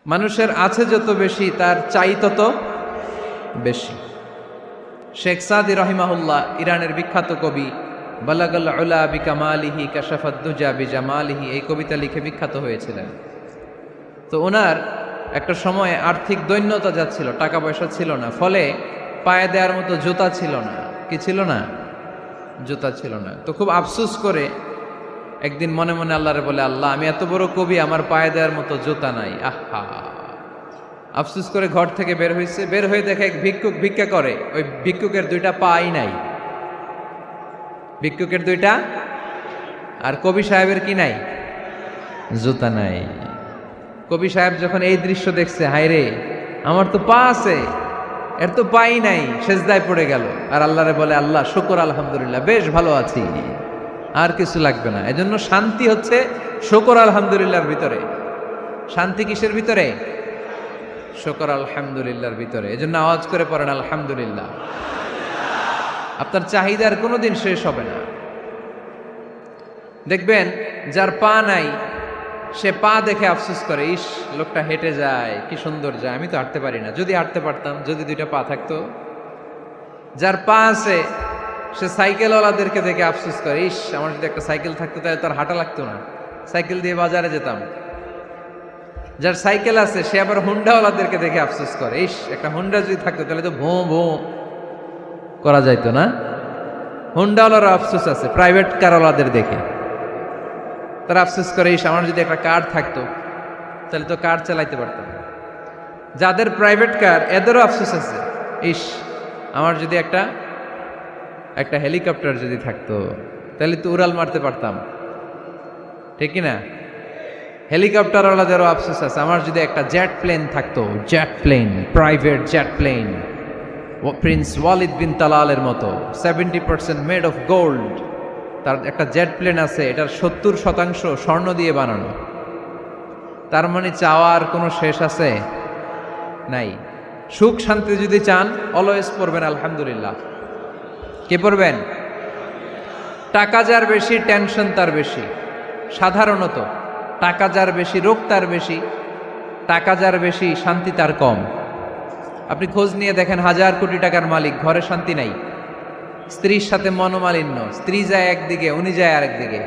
মানুষের আছে যত বেশি তার চাই তত বেশি। শেখ সাদি রহিমাহুল্লাহ, ইরানের বিখ্যাত কবি, বালাগাল উলা বিকামালিহি কাশাফাদ দুজা বিজামালিহি, এই কবিতা লিখে বিখ্যাত হয়েছিলেন। তো ওনার একটা সময়ে আর্থিক দৈন্যতা যাচ্ছিল, টাকা পয়সা ছিল না, ফলে পায়ে দেওয়ার মতো জুতা ছিল না। কি ছিল না? জুতা ছিল না। তো খুব আফসোস করে একদিন মনে মনে আল্লাহরে বলে, আল্লাহ, আমি এত বড় কবি, আমার পায়ে দেওয়ার মতো জুতা নাই। আহা! আফসোস করে ঘর থেকে বের হয়েছে। বের হয়ে দেখে এক ভিক্ষুক ভিক্ষা করে। ওই ভিক্ষুকের দুইটা পাই নাই। ভিক্ষুকের দুইটা, আর কবি সাহেবের কি নাই? জুতা নাই। কবি সাহেব যখন এই দৃশ্য দেখছে, হায় রে, আমার তো পা আছে, এর তো পাই নাই, সেজদায় পড়ে গেল। আর আল্লাহরে বলে, আল্লাহ শুকর, আলহামদুলিল্লাহ, বেশ ভালো আছি, আর কিছু লাগবে না। এজন্য শান্তি হচ্ছে শুকর আলহামদুলিল্লাহর ভিতরে। শান্তি কিসের ভিতরে? শুকর আলহামদুলিল্লাহর ভিতরে। এজন্য আওয়াজ করে পড়েন আলহামদুলিল্লাহ। আপনার চাহিদার কোনোদিন শেষ হবে না। দেখবেন যার পা নাই, সে পা দেখে আফসোস করে, ইস, লোকটা হেঁটে যায়, কি সুন্দর যায়, আমি তো হাঁটতে পারি না, যদি হাঁটতে পারতাম, যদি দুইটা পা থাকতো। যার পা আছে, সে সাইকেলওয়ালাদেরকে দেখে আফসোস করে, ইস, আমার যদি একটা সাইকেল থাকতো তাহলে তার হাঁটা লাগতো না, সাইকেল দিয়ে বাজারে যেতাম। যার সাইকেল আছে, সে আবার হুন্ডাওয়ালাদেরকে দেখে আফসোস করে, ইস, একটা হুন্ডা যদি থাকতো তাহলে তো ভোঁ ভোঁ করা যাইতো না। হুন্ডাওয়ালার আফসোস আছে প্রাইভেট কারওয়ালাদের দেখে, তারা আফসোস করে, ইস, আমার যদি একটা কার থাকতো তাহলে তো কার চালাইতে পারতাম। যাদের প্রাইভেট কার, এদেরও আফসোস আছে, ইস, আমার যদি একটা হেলিকপ্টার যদি থাকতো তাহলে তো উড়াল মারতে পারতাম, ঠিক কিনা? হেলিকপ্টারওয়ালাদেরও আফসোস আছে, আমার যদি একটা জেট প্লেন থাকতো, jet plane, private jet plane, prince Walid bin তালালের মতো 70% মেড অফ গোল্ড, তার একটা জেট প্লেন আছে, এটার 70% স্বর্ণ দিয়ে বানানো। তার মানে চাওয়ার কোনো শেষ আছে? নাই। সুখ শান্তি যদি চান, অলওয়েজ পড়বেন আলহামদুলিল্লাহ। কে পড়বেন? টাকা যার বেশি, টেনশন তার বেশি। সাধারণত টাকা যার বেশি, রোগ তার বেশি। টাকা যার বেশি, শান্তি তার কম। আপনি খোঁজ নিয়ে দেখেন, 1000 কোটি টাকার মালিক, ঘরে শান্তি নাই। স্ত্রীর সাথে মনোমালিন্য, স্ত্রী যায় একদিকে, উনি যায় আরেকদিকে।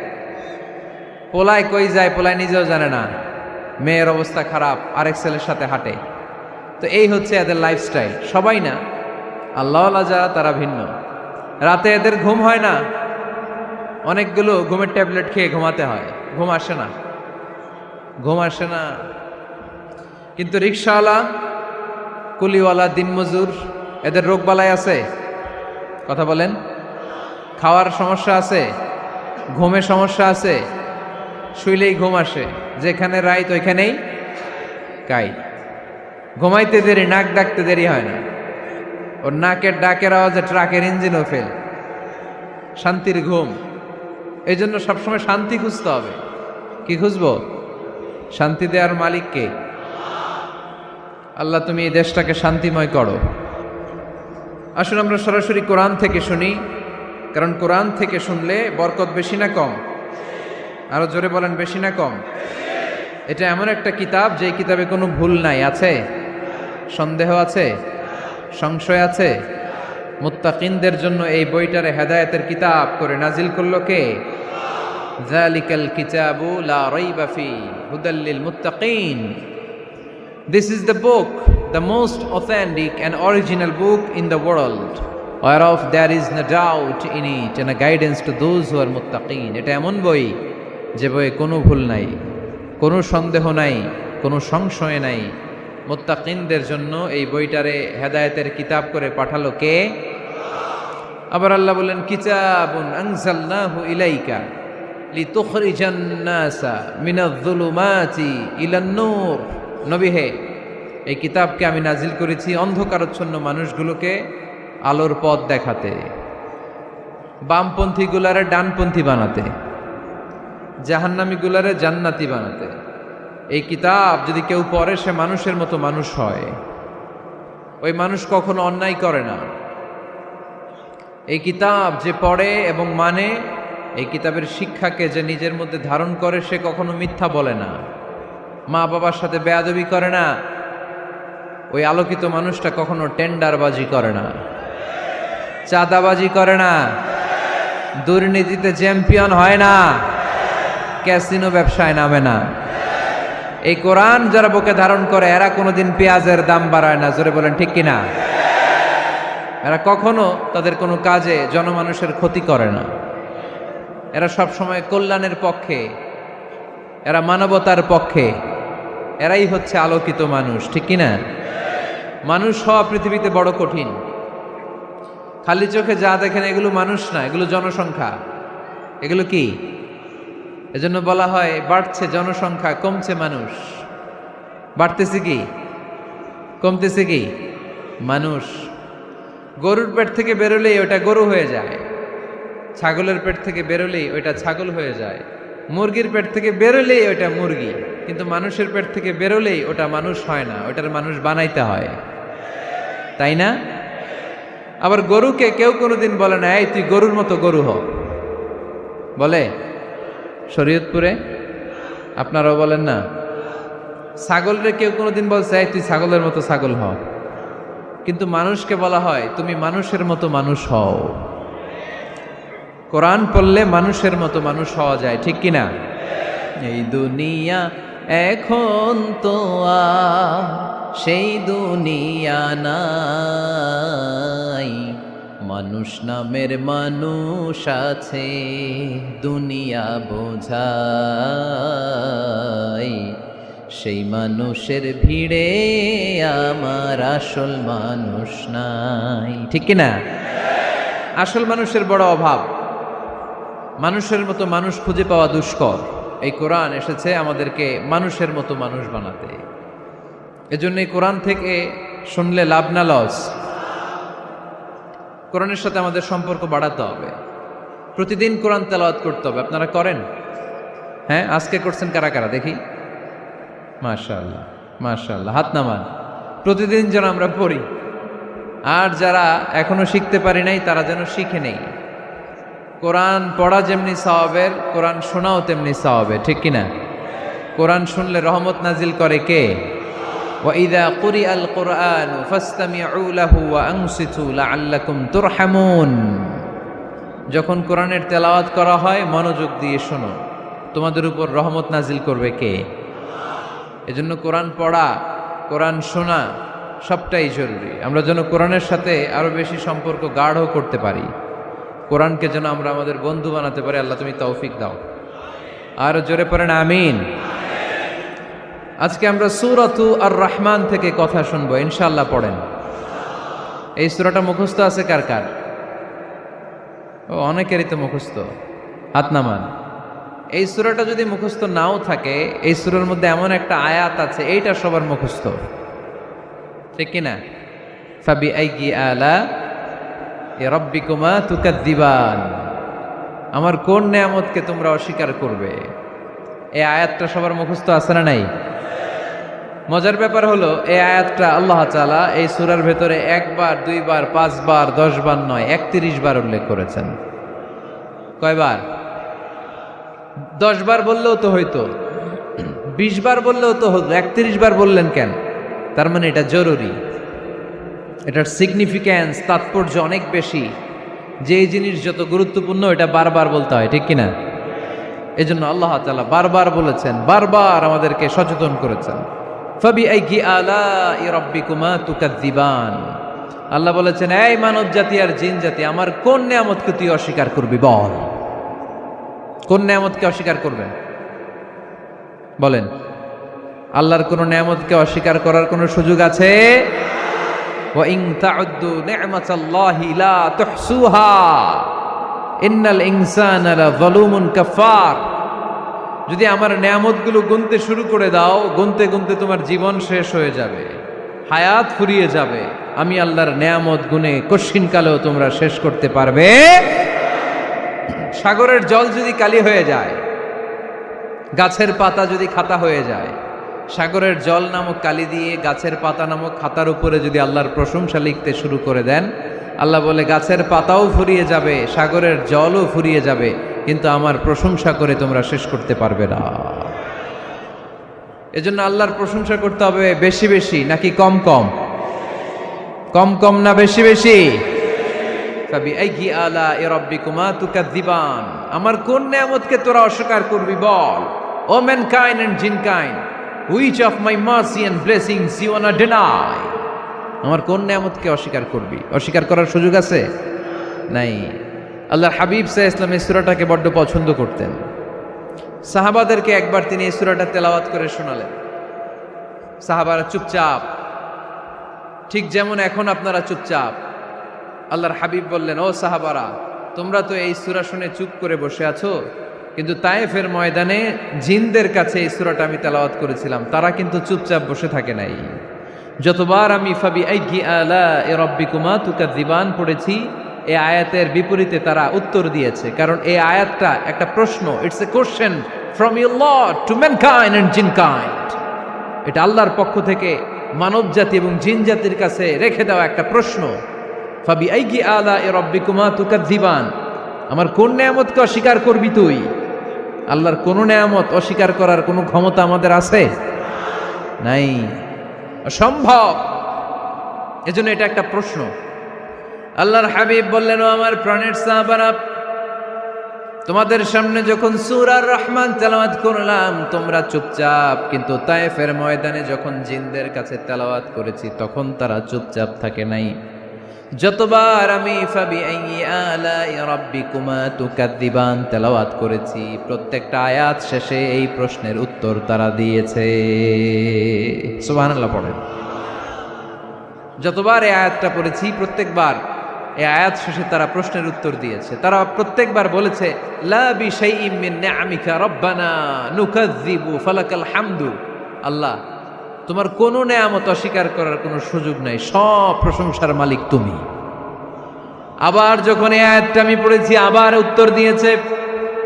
পোলায় কই যায়, পোলায় নিজেও জানে না। মেয়ের অবস্থা খারাপ, আরেক ছেলের সাথে হাঁটে। তো এই হচ্ছে এদের লাইফস্টাইল। সবাই না, আল্লাহওয়ালা যারা, তারা ভিন্ন। রাতে এদের ঘুম হয় না, অনেকগুলো ঘুমের ট্যাবলেট খেয়ে ঘুমাতে হয়, ঘুম আসে না, ঘুম আসে না। কিন্তু রিক্সাওয়ালা, কুলিওয়ালা, দিনমজুর, এদের রোগবালাই আছে? কথা বলেন। খাওয়ার সমস্যা আছে, ঘুমের সমস্যা আছে, শুইলেই ঘুম আসে, যেখানে রাইত ওইখানেই কাই। ঘুমাইতে দেরি, নাক ডাকতে দেরি হয় না, ওর নাকের ডাকের আওয়াজে ট্রাকের ইঞ্জিনও ফেল। শান্তির ঘুম। এই জন্য সবসময় শান্তি খুঁজতে হবে। কি খুঁজবো? শান্তি দেওয়ার মালিক কে? আল্লাহ, তুমি এই দেশটাকে শান্তিময় করো। আসুন আমরা সরাসরি কোরআন থেকে শুনি, কারণ কোরআন থেকে শুনলে বরকত বেশি না কম? আরো জোরে বলেন, বেশি না কম? এটা এমন একটা কিতাব, যে কিতাবে কোনো ভুল নাই। আছে? সন্দেহ আছে? সংশয় আছে? মুত্তাকিনদের জন্য এই বইটারে হেদায়েতের কিতাব করে নাজিল করলো কে? যালিকাল কিতাবু লা রাইবা ফি হুদাল লিল মুত্তাকিন। This is the book, the most authentic and original book in the world, whereof there is no doubt in it, and a guidance to those who are muttaqin. এটা এমন বই, যে বইয়ে কোনো ভুল নাই, কোনো সন্দেহ নাই, কোনো সংশয় নাই। মুত্তাকিনদের জন্য এই বইটারে হেদায়েতের কিতাব করে পাঠালো কে? আবার আল্লাহ বলেন, কিতাবুন আনজালনাহু ইলাইকা লিতুখরিজান নাসা মিনাজ-যুলুমাতি ইলান-নূর। নবী হে, এই কিতাবকে আমি নাজিল করেছি অন্ধকারাচ্ছন্ন মানুষগুলোকে আলোর পথ দেখাতে, বামপন্থী গুলারে ডানপন্থী বানাতে, জাহান্নামী গুলারে জান্নাতি বানাতে। এই কিতাব যদি কেউ পড়ে, সে মানুষের মতো মানুষ হয়। ওই মানুষ কখনো অন্যায় করে না। এই কিতাব যে পড়ে এবং মানে, এই কিতাবের শিক্ষাকে যে নিজের মধ্যে ধারণ করে, সে কখনো মিথ্যা বলে না। মা বাবার সাথে বেয়াদবি করে না, ওই আলোকিত মানুষটা কখনো টেন্ডারবাজি করে না, চাঁদাবাজি করে না, দুর্নীতিতে চ্যাম্পিয়ন হয় না, ক্যাসিনো ব্যবসায় নামে না। এই কোরআন যারা বুকে ধারণ করে এরা কোনোদিন পেঁয়াজের দাম বাড়ায় না। জোরে বলেন ঠিক কিনা? এরা কখনো তাদের কোনো কাজে জনমানুষের ক্ষতি করে না। এরা সব সময় কল্যাণের পক্ষে, এরা মানবতার পক্ষে। এরাই হচ্ছে আলোকিত মানুষ, ঠিক কিনা? মানুষ হওয়া পৃথিবীতে বড় কঠিন। খালি চোখে যা দেখেন এগুলো মানুষ না, এগুলো জনসংখ্যা। এগুলো কি? এজন্য বলা হয় বাড়ছে জনসংখ্যা, কমছে মানুষ। বাড়তেছে কি, কমতেছে কি? মানুষ। গরুর পেট থেকে বেরোলেই ওটা গরু হয়ে যায়, ছাগলের পেট থেকে বেরোলেই ওইটা ছাগল হয়ে যায়, মুরগির পেট থেকে বেরোলেই ওইটা মুরগি। কিন্তু মানুষের পেট থেকে বেরোলেই ওটা মানুষ হয় না, ওটার মানুষ বানাইতে হয়, তাই না? আবার গরুকে কেউ কোনোদিন বলে না এই তুই গরুর মতো গরু হ, বলে? শরীয়তপুরে আপনারাও বলেন না? ছাগলরে কেউ কোনোদিন বলছে এই তুই ছাগলের মতো ছাগল হ, কিন্তু মানুষকে বলা হয় তুমি মানুষের মতো মানুষ হও। কোরআন পড়লে মানুষের মতো মানুষ হওয়া যায়, ঠিক কিনা? এই দুনিয়া এখন তো আর সেই দুনিয়া নাই, মানুষ নামের মানুষ আছে দুনিয়া বোঝাই, সেই মানুষের ভিড়ে আমার আসল মানুষ নাই, ঠিক কিনা? আসল মানুষের বড় অভাব, মানুষের মতো মানুষ খুঁজে পাওয়া দুষ্কর। এই কোরআন এসেছে আমাদেরকে মানুষের মতো মানুষ বানাতে। এজন্য এই কোরআন থেকে শুনলে লাভ না লস? কোরআনের সাথে আমাদের সম্পর্ক বাড়াতে হবে, প্রতিদিন কোরআন তেলাওয়াত করতে হবে। আপনারা করেন? হ্যাঁ, আজকে করছেন কারা কারা দেখি? মাশাআল্লাহ, মাশাআল্লাহ, হাত নামান। প্রতিদিন যেন আমরা পড়ি, আর যারা এখনো শিখতে পারি নাই তারা যেন শিখে নেই। কোরআন পড়া যেমনি সওয়াবের, কোরআন শোনাও তেমনি সওয়াবের, ঠিক কিনা? কোরআন শুনলে রহমত নাজিল করে কে? وَإِذَا قُرِئَ الْقُرْآنُ فَاسْتَمِعُوا لَهُ وَأَنصِتُوا لَعَلَّكُمْ تُرْحَمُونَ। যখন কোরআনের তেলাওয়াত করা হয় মনোযোগ দিয়ে শোনো, তোমাদের উপর রহমত নাজিল করবে কে? এজন্য কোরআন পড়া, কোরআন শোনা সবটাই জরুরি। আমরা যেন কোরআনের সাথে আরো বেশি সম্পর্ক গাঢ় করতে পারি, কোরআনকে যেন আমরা আমাদের বন্ধু বানাতে পারি। আল্লাহ তুমি তৌফিক দাও। আর জোরে পড়েন আমিন। আজকে আমরা সূরাতু আর রহমান থেকে কথা শুনবো ইনশাআল্লাহ। পড়েন। এই সূরাটা মুখস্থ আছে কার কার? ও, অনেকেরই তো মুখস্থ, হাত নামান। এই সূরাটা যদি মুখস্থ নাও থাকে, এই সূরার মধ্যে এমন একটা আয়াত আছে এইটা সবার মুখস্থ, ঠিক কিনা? ফাবিআইয়ি আলা রাব্বিকুমা তুকাদ্দিবান, আমার কোন নেয়ামতকে তোমরা অস্বীকার করবে। এই আয়াতটা সবার মুখস্থ আছে না নাই? মজার ব্যাপার হলো এই আয়াতটা আল্লাহ তাআলা এই সূরার ভেতরে একবার, দুইবার, 5 বার, 10 বার নয়, 31 বার উল্লেখ করেছেন। কয়বার? 10 বার বললেও তো হইতো, 20 বার বললেও তো হতো, 31 বার বললেন কেন? তার মানে এটা জরুরি, এটার সিগনিফিক্যান্স, তাৎপর্য অনেক বেশি। যে জিনিস যত গুরুত্বপূর্ণ এটা বারবার বলতে হয়, ঠিক কিনা? এজন্য আল্লাহ তাআলা বারবার বলেছেন, বারবার আমাদেরকে সচেতন করেছেন। ফাবিআইয়ি আলাই রাব্বিকুমা তুকাদ্দিবান, আল্লাহ বলেছেন এই মানব জাতি আর জিন জাতি আমার কোন নেয়ামতকে তুই অস্বীকার করবি বল। কোন নেয়ামতকে অস্বীকার করবেন বলেন? আল্লাহর কোন নেয়ামতকে অস্বীকার করার কোন সুযোগ আছে? ওয়া ইন তাউদ্দু নি'মাতাল্লাহি লা তুহসুহা ইন্নাল ইনসানা লাযালুমুন কাফার। যদি আমার নেয়ামতগুলো গুনতে শুরু করে দাও, গুনতে গুনতে তোমার জীবন শেষ হয়ে যাবে, হায়াত ফুরিয়ে যাবে। আমি আল্লাহর নেয়ামত গুনে কশিন কালেও তোমরা শেষ করতে পারবে। সাগরের জল যদি কালি হয়ে যায়, গাছের পাতা যদি খাতা হয়ে যায়, সাগরের জল নামক কালি দিয়ে গাছের পাতা নামক খাতার উপরে যদি আল্লাহর প্রশংসা লিখতে শুরু করে দেন, আল্লাহ বলে গাছের পাতাও ফুরিয়ে যাবে, সাগরের জলও ফুরিয়ে যাবে, কিন্তু আমার প্রশংসা করে তোমরা শেষ করতে পারবে না। এজন্য আল্লাহর প্রশংসা করতে হবে বেশি বেশি নাকি কম কম? কম কম না বেশি বেশি? ফাবিআইয়ি আলাኢ রাব্বিকুমা তুকাযযিবান, আমার কোন নিয়ামতকে তোরা অস্বীকার করবি বল। O mankind and jinnkind, which of my mercy and blessings you want to deny? আমার কোন নিয়ামতকে অস্বীকার করবি? অস্বীকার করার সুযোগ আছে? নাই। আল্লাহর হাবিব সাল্লাল্লাহু আলাইহি ওয়াসাল্লাম এই সূরাটাকে বড্ড পছন্দ করতেন। সাহাবাদেরকে একবার তিনি এই সূরাটা তেলাওয়াত করে শোনালেন। সাহাবারা চুপচাপ, ঠিক যেমন এখন আপনারা চুপচাপ। আল্লাহর হাবিব বললেন, ও সাহাবারা, তোমরা তো এই সূরা শুনে চুপ করে বসে আছো, কিন্তু তায়েফের ময়দানে জিনদের কাছে এই সূরাটা আমি তেলাওয়াত করেছিলাম, তারা কিন্তু চুপচাপ বসে থাকে নাই। যতবার আমি ফাবিআইয়ি আলাኢ রাব্বিকুমা তুকাযযিবান পড়েছি, এই আয়াতের বিপরীতে তারা উত্তর দিয়েছে, কারণ এই আয়াতটা একটা প্রশ্ন। It's a question from your Lord to mankind and jinnkind. এটা আল্লাহর পক্ষ থেকে মানব জাতি এবং জিন জাতির কাছে রেখে দেওয়া একটা প্রশ্ন। ফাবিআইয়ি আলাኢ রাব্বিকুমা তুকাযযিবান, আমার কোন নিয়ামতকে অস্বীকার করবি তুই? আল্লাহর কোন নিয়ামত অস্বীকার করার কোনো ক্ষমতা আমাদের আছে? নাই, অসম্ভব। এজন্য এটা একটা প্রশ্ন। আল্লাহর হাবিব বললেন, ও আমার প্রাণের সাহাবারা, তোমাদের সামনে যখন সূরা আর রহমান তেলাওয়াত করলাম তোমরা চুপচাপ, কিন্তু তায়েফের ময়দানে যখন জিনদের কাছে তেলাওয়াত করেছি তখন তারা চুপচাপ থাকে নাই। যতবার আমি ফাবিআইয়ি আলাኢ রাব্বিকুমা তুকাযযিবান তেলাওয়াত করেছি, প্রত্যেকটা আয়াত শেষে এই প্রশ্নের উত্তর তারা দিয়েছে। সুবহানাল্লাহ পড়েন। যতবার এই আয়াতটা পড়েছি প্রত্যেকবার এই আয়াত শেষে তারা প্রশ্নের উত্তর দিয়েছে। তারা প্রত্যেকবার বলেছে, লা বিশাইইম মিন নিআমিকা রাব্বানা নুকাযযিবু ফালাকাল হামদু। আল্লাহ, তোমার কোনো নেয়ামত অস্বীকার করার কোনো সুযোগ নাই, সব প্রশংসার মালিক তুমি। আবার যখন এই আয়াতটা আমি পড়েছি আবার উত্তর দিয়েছে,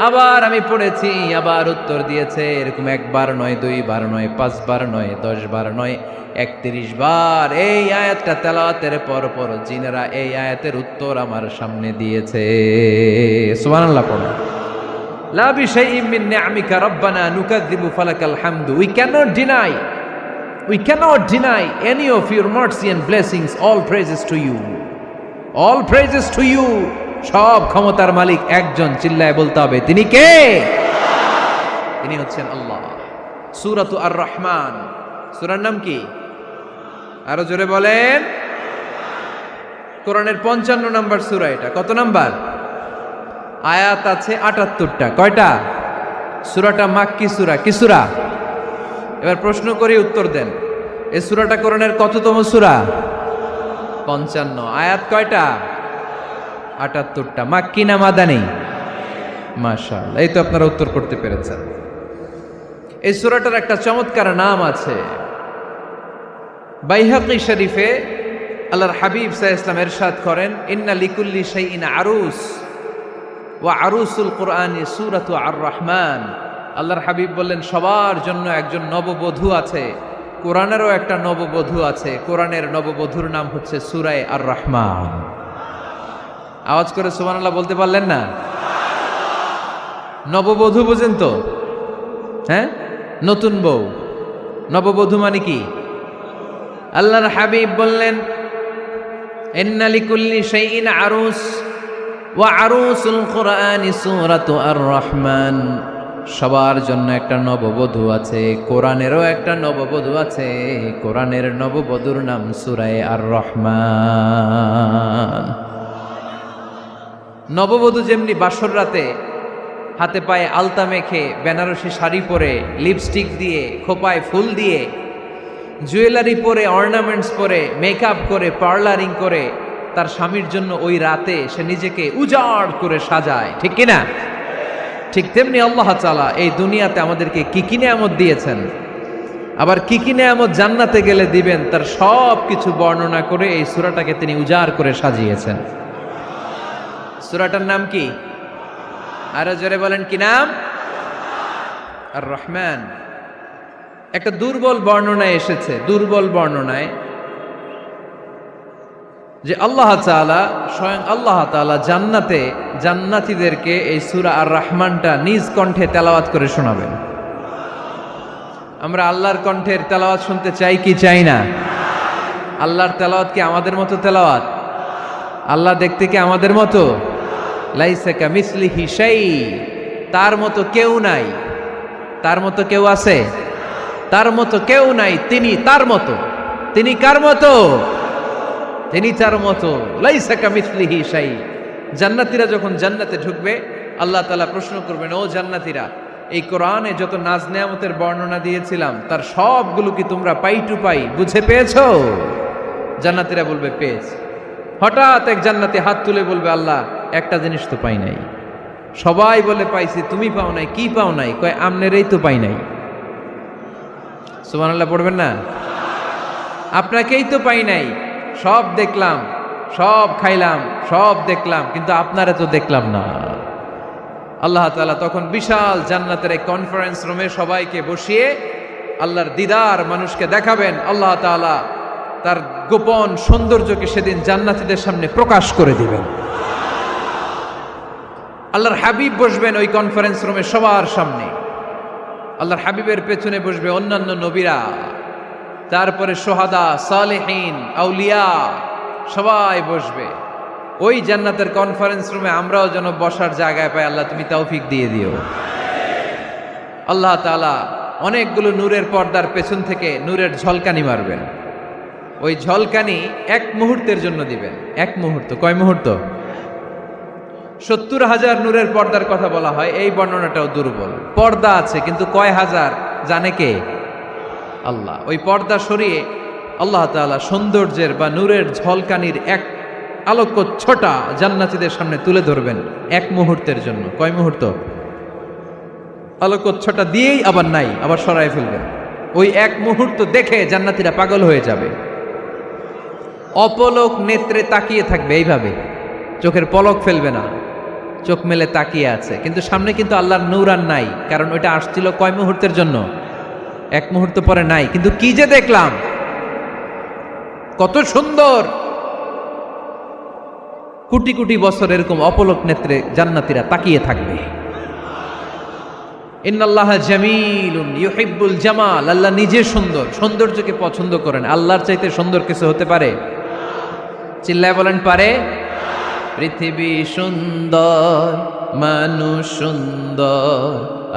আবার আমি পড়েছি আবার উত্তর দিয়েছে। এরকম একবার নয়, দুইবার নয়, 5 বার নয়, 10 বার নয়, 31 বার এই আয়াতটা তেলাওয়াতের পর পর জিনেরা এই আয়াতের উত্তর আমার সামনে দিয়েছে। সুবহানাল্লাহ পড়ো। লা বিশাইইম মিন নিআমিকা রাব্বানা নুকাযযিবু ফালাকাল হামদু। We cannot deny any of your mercy and blessings. All praises to you. All praises to you. সব ক্ষমতার মালিক একজন, চিল্লায় বলতে হবে, তিনি কে? তিনি হচ্ছেন আল্লাহ। সূরাতু আর রহমান, সূরার নাম কি? আরো জোরে বলেন। কোরআনের 55 নম্বর সূরা এটা। কত নাম্বার? আয়াত আছে 78টা। কয়টা? সূরাটা মাক্কি সূরা। কি সূরা? এবার প্রশ্ন করি, উত্তর দেন। এই সূরাটা কোরআনের কততম সূরা? 55। আয়াত কয়টা? 78টা। মাক্কি না মাদানী? মাশাআল্লাহ, এই তো আপনারা উত্তর করতে পেরেছেন। এই সূরাটার একটা চমৎকার নাম আছে। বাইহাকী শরীফে আল্লাহর হাবিব সাল্লাল্লাহু আলাইহি ওয়াসাল্লাম ইরশাদ করেন, ইন্না লিকুল্লি শাইইন আরুস ওয়া আরুসুল কুরআনি সূরাতু আর রহমান। আল্লাহর হাবিব বললেন, সবার জন্য একজন নববধূ আছে, কোরআনেরও একটা নববধূ আছে। কোরআনের নববধূর নাম হচ্ছে সূরা আর রহমান। আওয়াজ করে সুবহানাল্লাহ বলতে পারলেন না? নববধূ বুঝেন তো? হ্যাঁ, নতুন বউ। নববধূ মানে কি? আল্লাহর হাবিব বললেন, ইন্না লিকুল্লি শাইইন আরুস ওয়া আরুসুল কুরআনি সূরাতু আর রহমান। সবার জন্য একটা নববধূ আছে, কোরআনেরও একটা নববধূ আছে। কোরআনের নববধূর নাম সূরা আর রহমান। নববধূ যেমনি বাসর রাতে হাতে পায়ে আলতা মেখে, বেনারসি শাড়ি পরে, লিপস্টিক দিয়ে, খোপায় ফুল দিয়ে, জুয়েলারি পরে, অর্নামেন্টস পরে, মেকআপ করে, পার্লারিং করে তার স্বামীর জন্য ওই রাতে সে নিজেকে উজাড় করে সাজায়, ঠিক কিনা? ঠিক তেমনি আল্লাহ তাআলা এই দুনিয়াতে আমাদেরকে কি কি নিয়ামত দিয়েছেন, আবার কি কি নিয়ামত জান্নাতে গেলে দিবেন, তার সব কিছু বর্ণনা করে এই সূরাটাকে তিনি উজাড় করে সাজিয়েছেন। সূরাটার নাম কি? আরো জোরে বলেন, কি নাম? আর রহমান। একটা দুর্বল বর্ণনায় এসেছে, দুর্বল বর্ণনায়, যে আল্লাহ তাআলা, স্বয়ং আল্লাহ তাআলা জান্নাতে জান্নাতীদেরকে এই সূরা আর রহমানটা নিজ কণ্ঠে তেলাওয়াত করে শোনাবেন। আমরা আল্লাহর কণ্ঠের তেলাওয়াত শুনতে চাই কি চাই না? আল্লাহর তেলাওয়াত কি আমাদের মতো তেলাওয়াত? আল্লাহ দেখতে কি আমাদের মতো? লাইসা কামিসলিহি শাই, তার মতো কেউ নাই। তার মতো কেউ আছে? তার মতো কেউ নাই। তিনি তার মতো। তিনি কার মতো? তিনি তার মতো। লাইসা কামিসলিহি শাই। জান্নাতীরা যখন জান্নাতে ঢুকবে, আল্লাহ তাআলা প্রশ্ন করবেন, ও জান্নাতীরা, এই কোরআনে যত নাজ নেয়ামতের বর্ণনা দিয়েছিলাম তার সবগুলো কি তোমরা পাই টু পাই বুঝে পেয়েছো? জান্নাতীরা বলবে পেয়েছি। হঠাৎ এক জান্নাতি হাত তুলে বলবে, আল্লাহ একটা জিনিস তো পাই নাই। সবাই বলে পাইছি, তুমি পাও নাই। কি পাও নাই? কয় আমনেরই তো পাই নাই। সুবহানাল্লাহ পড়বেন না? আপনাকেই তো পাই নাই। সব দেখলাম, সব খাইলাম, সব দেখলাম, কিন্তু আপনারা তো দেখলাম না। আল্লাহ তাআলা তখন বিশাল জান্নাতের এক কনফারেন্স রুমে সবাইকে বসিয়ে আল্লাহর দিদার মানুষকে দেখাবেন। আল্লাহ তাআলা তার গোপন সৌন্দর্যকে সেদিন জান্নাতীদের সামনে প্রকাশ করে দিবেন। আল্লাহর হাবিব বসবেন ওই কনফারেন্স রুমে সবার সামনে। আল্লাহর হাবিবের পেছনে বসবে অন্যান্য নবীরা, তারপরে সোহাদা, সালেহীন, আউলিয়া সবাই বসবে। ওই জান্নাতের কনফারেন্স রুমে আমরাও যেন বসার জায়গায় পাই, আল্লাহ তুমি তৌফিক দিয়ে দিও। আল্লাহ তাআলা অনেকগুলো নূরের পর্দার পেছন থেকে নূরের ঝলকানি মারবেন। ওই ঝলকানি এক মুহূর্তের জন্য দিবেন। এক মুহূর্ত। কয় মুহূর্ত? 70,000 নূরের পর্দার কথা বলা হয়, এই বর্ণনাটাও দুর্বল। পর্দা আছে কিন্তু কয় হাজার জানে কে? আল্লাহ। ওই পর্দা সরিয়ে আল্লাহ তাআলা সৌন্দর্যের বা নূরের ঝলকানির এক আলোকচ্ছটা জান্নাতীদের সামনে তুলে ধরবেন এক মুহূর্তের জন্য। কয় মুহূর্ত? আলোকচ্ছটা দিয়েই আবার নাই, আবার সরাই ফেলবেন। ওই এক মুহূর্ত দেখে জান্নাতীরা পাগল হয়ে যাবে, অপলক নেত্রে তাকিয়ে থাকবে। এইভাবে চোখের পলক ফেলবে না, চোখ মেলে তাকিয়ে আছে। কিন্তু সামনে কিন্তু আল্লাহর নূর আর নাই, কারণ ওইটা আসছিল কয় মুহূর্তের জন্য? এক মুহূর্ত পরে নাই। কিন্তু কি যে দেখলাম, কত সুন্দর! কোটি কোটি বছর এরকম অপলক নেত্রে জান্নাতীরা তাকিয়ে থাকবে। ইন্নাল্লাহা জামিলুন ইউহিব্বুল জামাল। আল্লাহ নিজে সুন্দর, সৌন্দর্যকে পছন্দ করেন। আল্লাহর চাইতে সুন্দর কিছু হতে পারে? চিল্লায় বলেন পারে? পৃথিবী সুন্দর, মানুষ সুন্দর,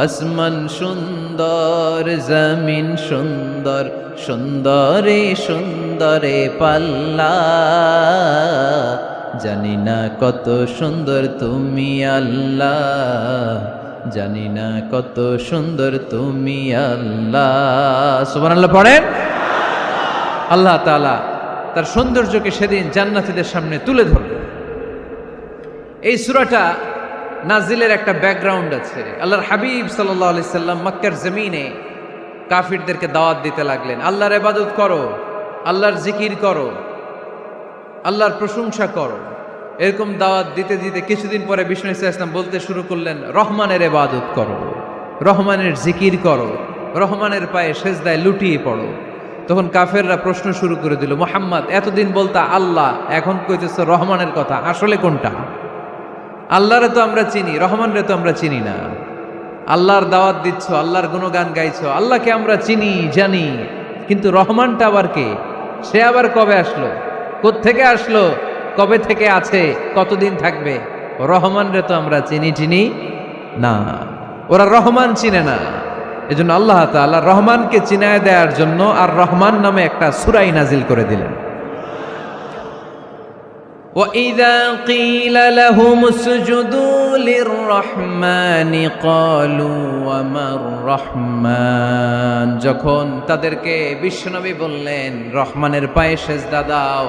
আসমান সুন্দর, জমিন সুন্দর, সুন্দরে সুন্দরে পাল্লা। জানি না কত সুন্দর তুমি আল্লাহ, জানি না কত সুন্দর তুমি আল্লাহ। সুবহানাল্লাহ পড়েন। আল্লাহ তাআলা তার সৌন্দর্যকে সেদিন জান্নাতীদের সামনে তুলে ধরবে। এই সূরাটা নাজিলের একটা ব্যাকগ্রাউন্ড আছে। আল্লাহর হাবিব সাল্লাল্লাহু আলাইহি সাল্লাম মক্কার জমিনে কাফিরদেরকে দাওয়াত দিতে লাগলেন, আল্লাহর ইবাদত করো, আল্লাহর জিকির করো, আল্লাহর প্রশংসা করো। এরকম দাওয়াত দিতে দিতে কিছুদিন পরে বিষ্ণু ইসলাম বলতে শুরু করলেন, রহমানের ইবাদত করো, রহমানের জিকির করো, রহমানের পায়ে সেজদায় লুটিয়ে পড়ো। তখন কাফেররা প্রশ্ন শুরু করে দিল, মুহাম্মদ এতদিন বলতা আল্লাহ, এখন কইতেছো রহমানের কথা, আসলে কোনটা? আল্লাহরে তো আমরা চিনি, রহমানরে তো আমরা চিনি না। আল্লাহর দাওয়াত দিচ্ছ, আল্লাহর গুণগান গাইছো, আল্লাহকে আমরা চিনি জানি, কিন্তু রহমানটা আবার কে? সে আবার কবে আসলো, কোত্থেকে আসলো, কবে থেকে আছে, কতদিন থাকবে? রহমানরে তো আমরা চিনি না। ওরা রহমান চিনে না। এজন্য আল্লাহ তাআলা রহমানকে চিনায় দেওয়ার জন্য আর রহমান নামে একটা সূরা নাজিল করে দিলেন। وَإِذَا قِيلَ لَهُمُ اسْجُدُوا لِلرَّحْمَنِ قَالُوا وَمَا الرَّحْمَنُ। যখন তাদেরকে বিশ্বনবী বললেন রহমানের পায়ে সেজদা দাও,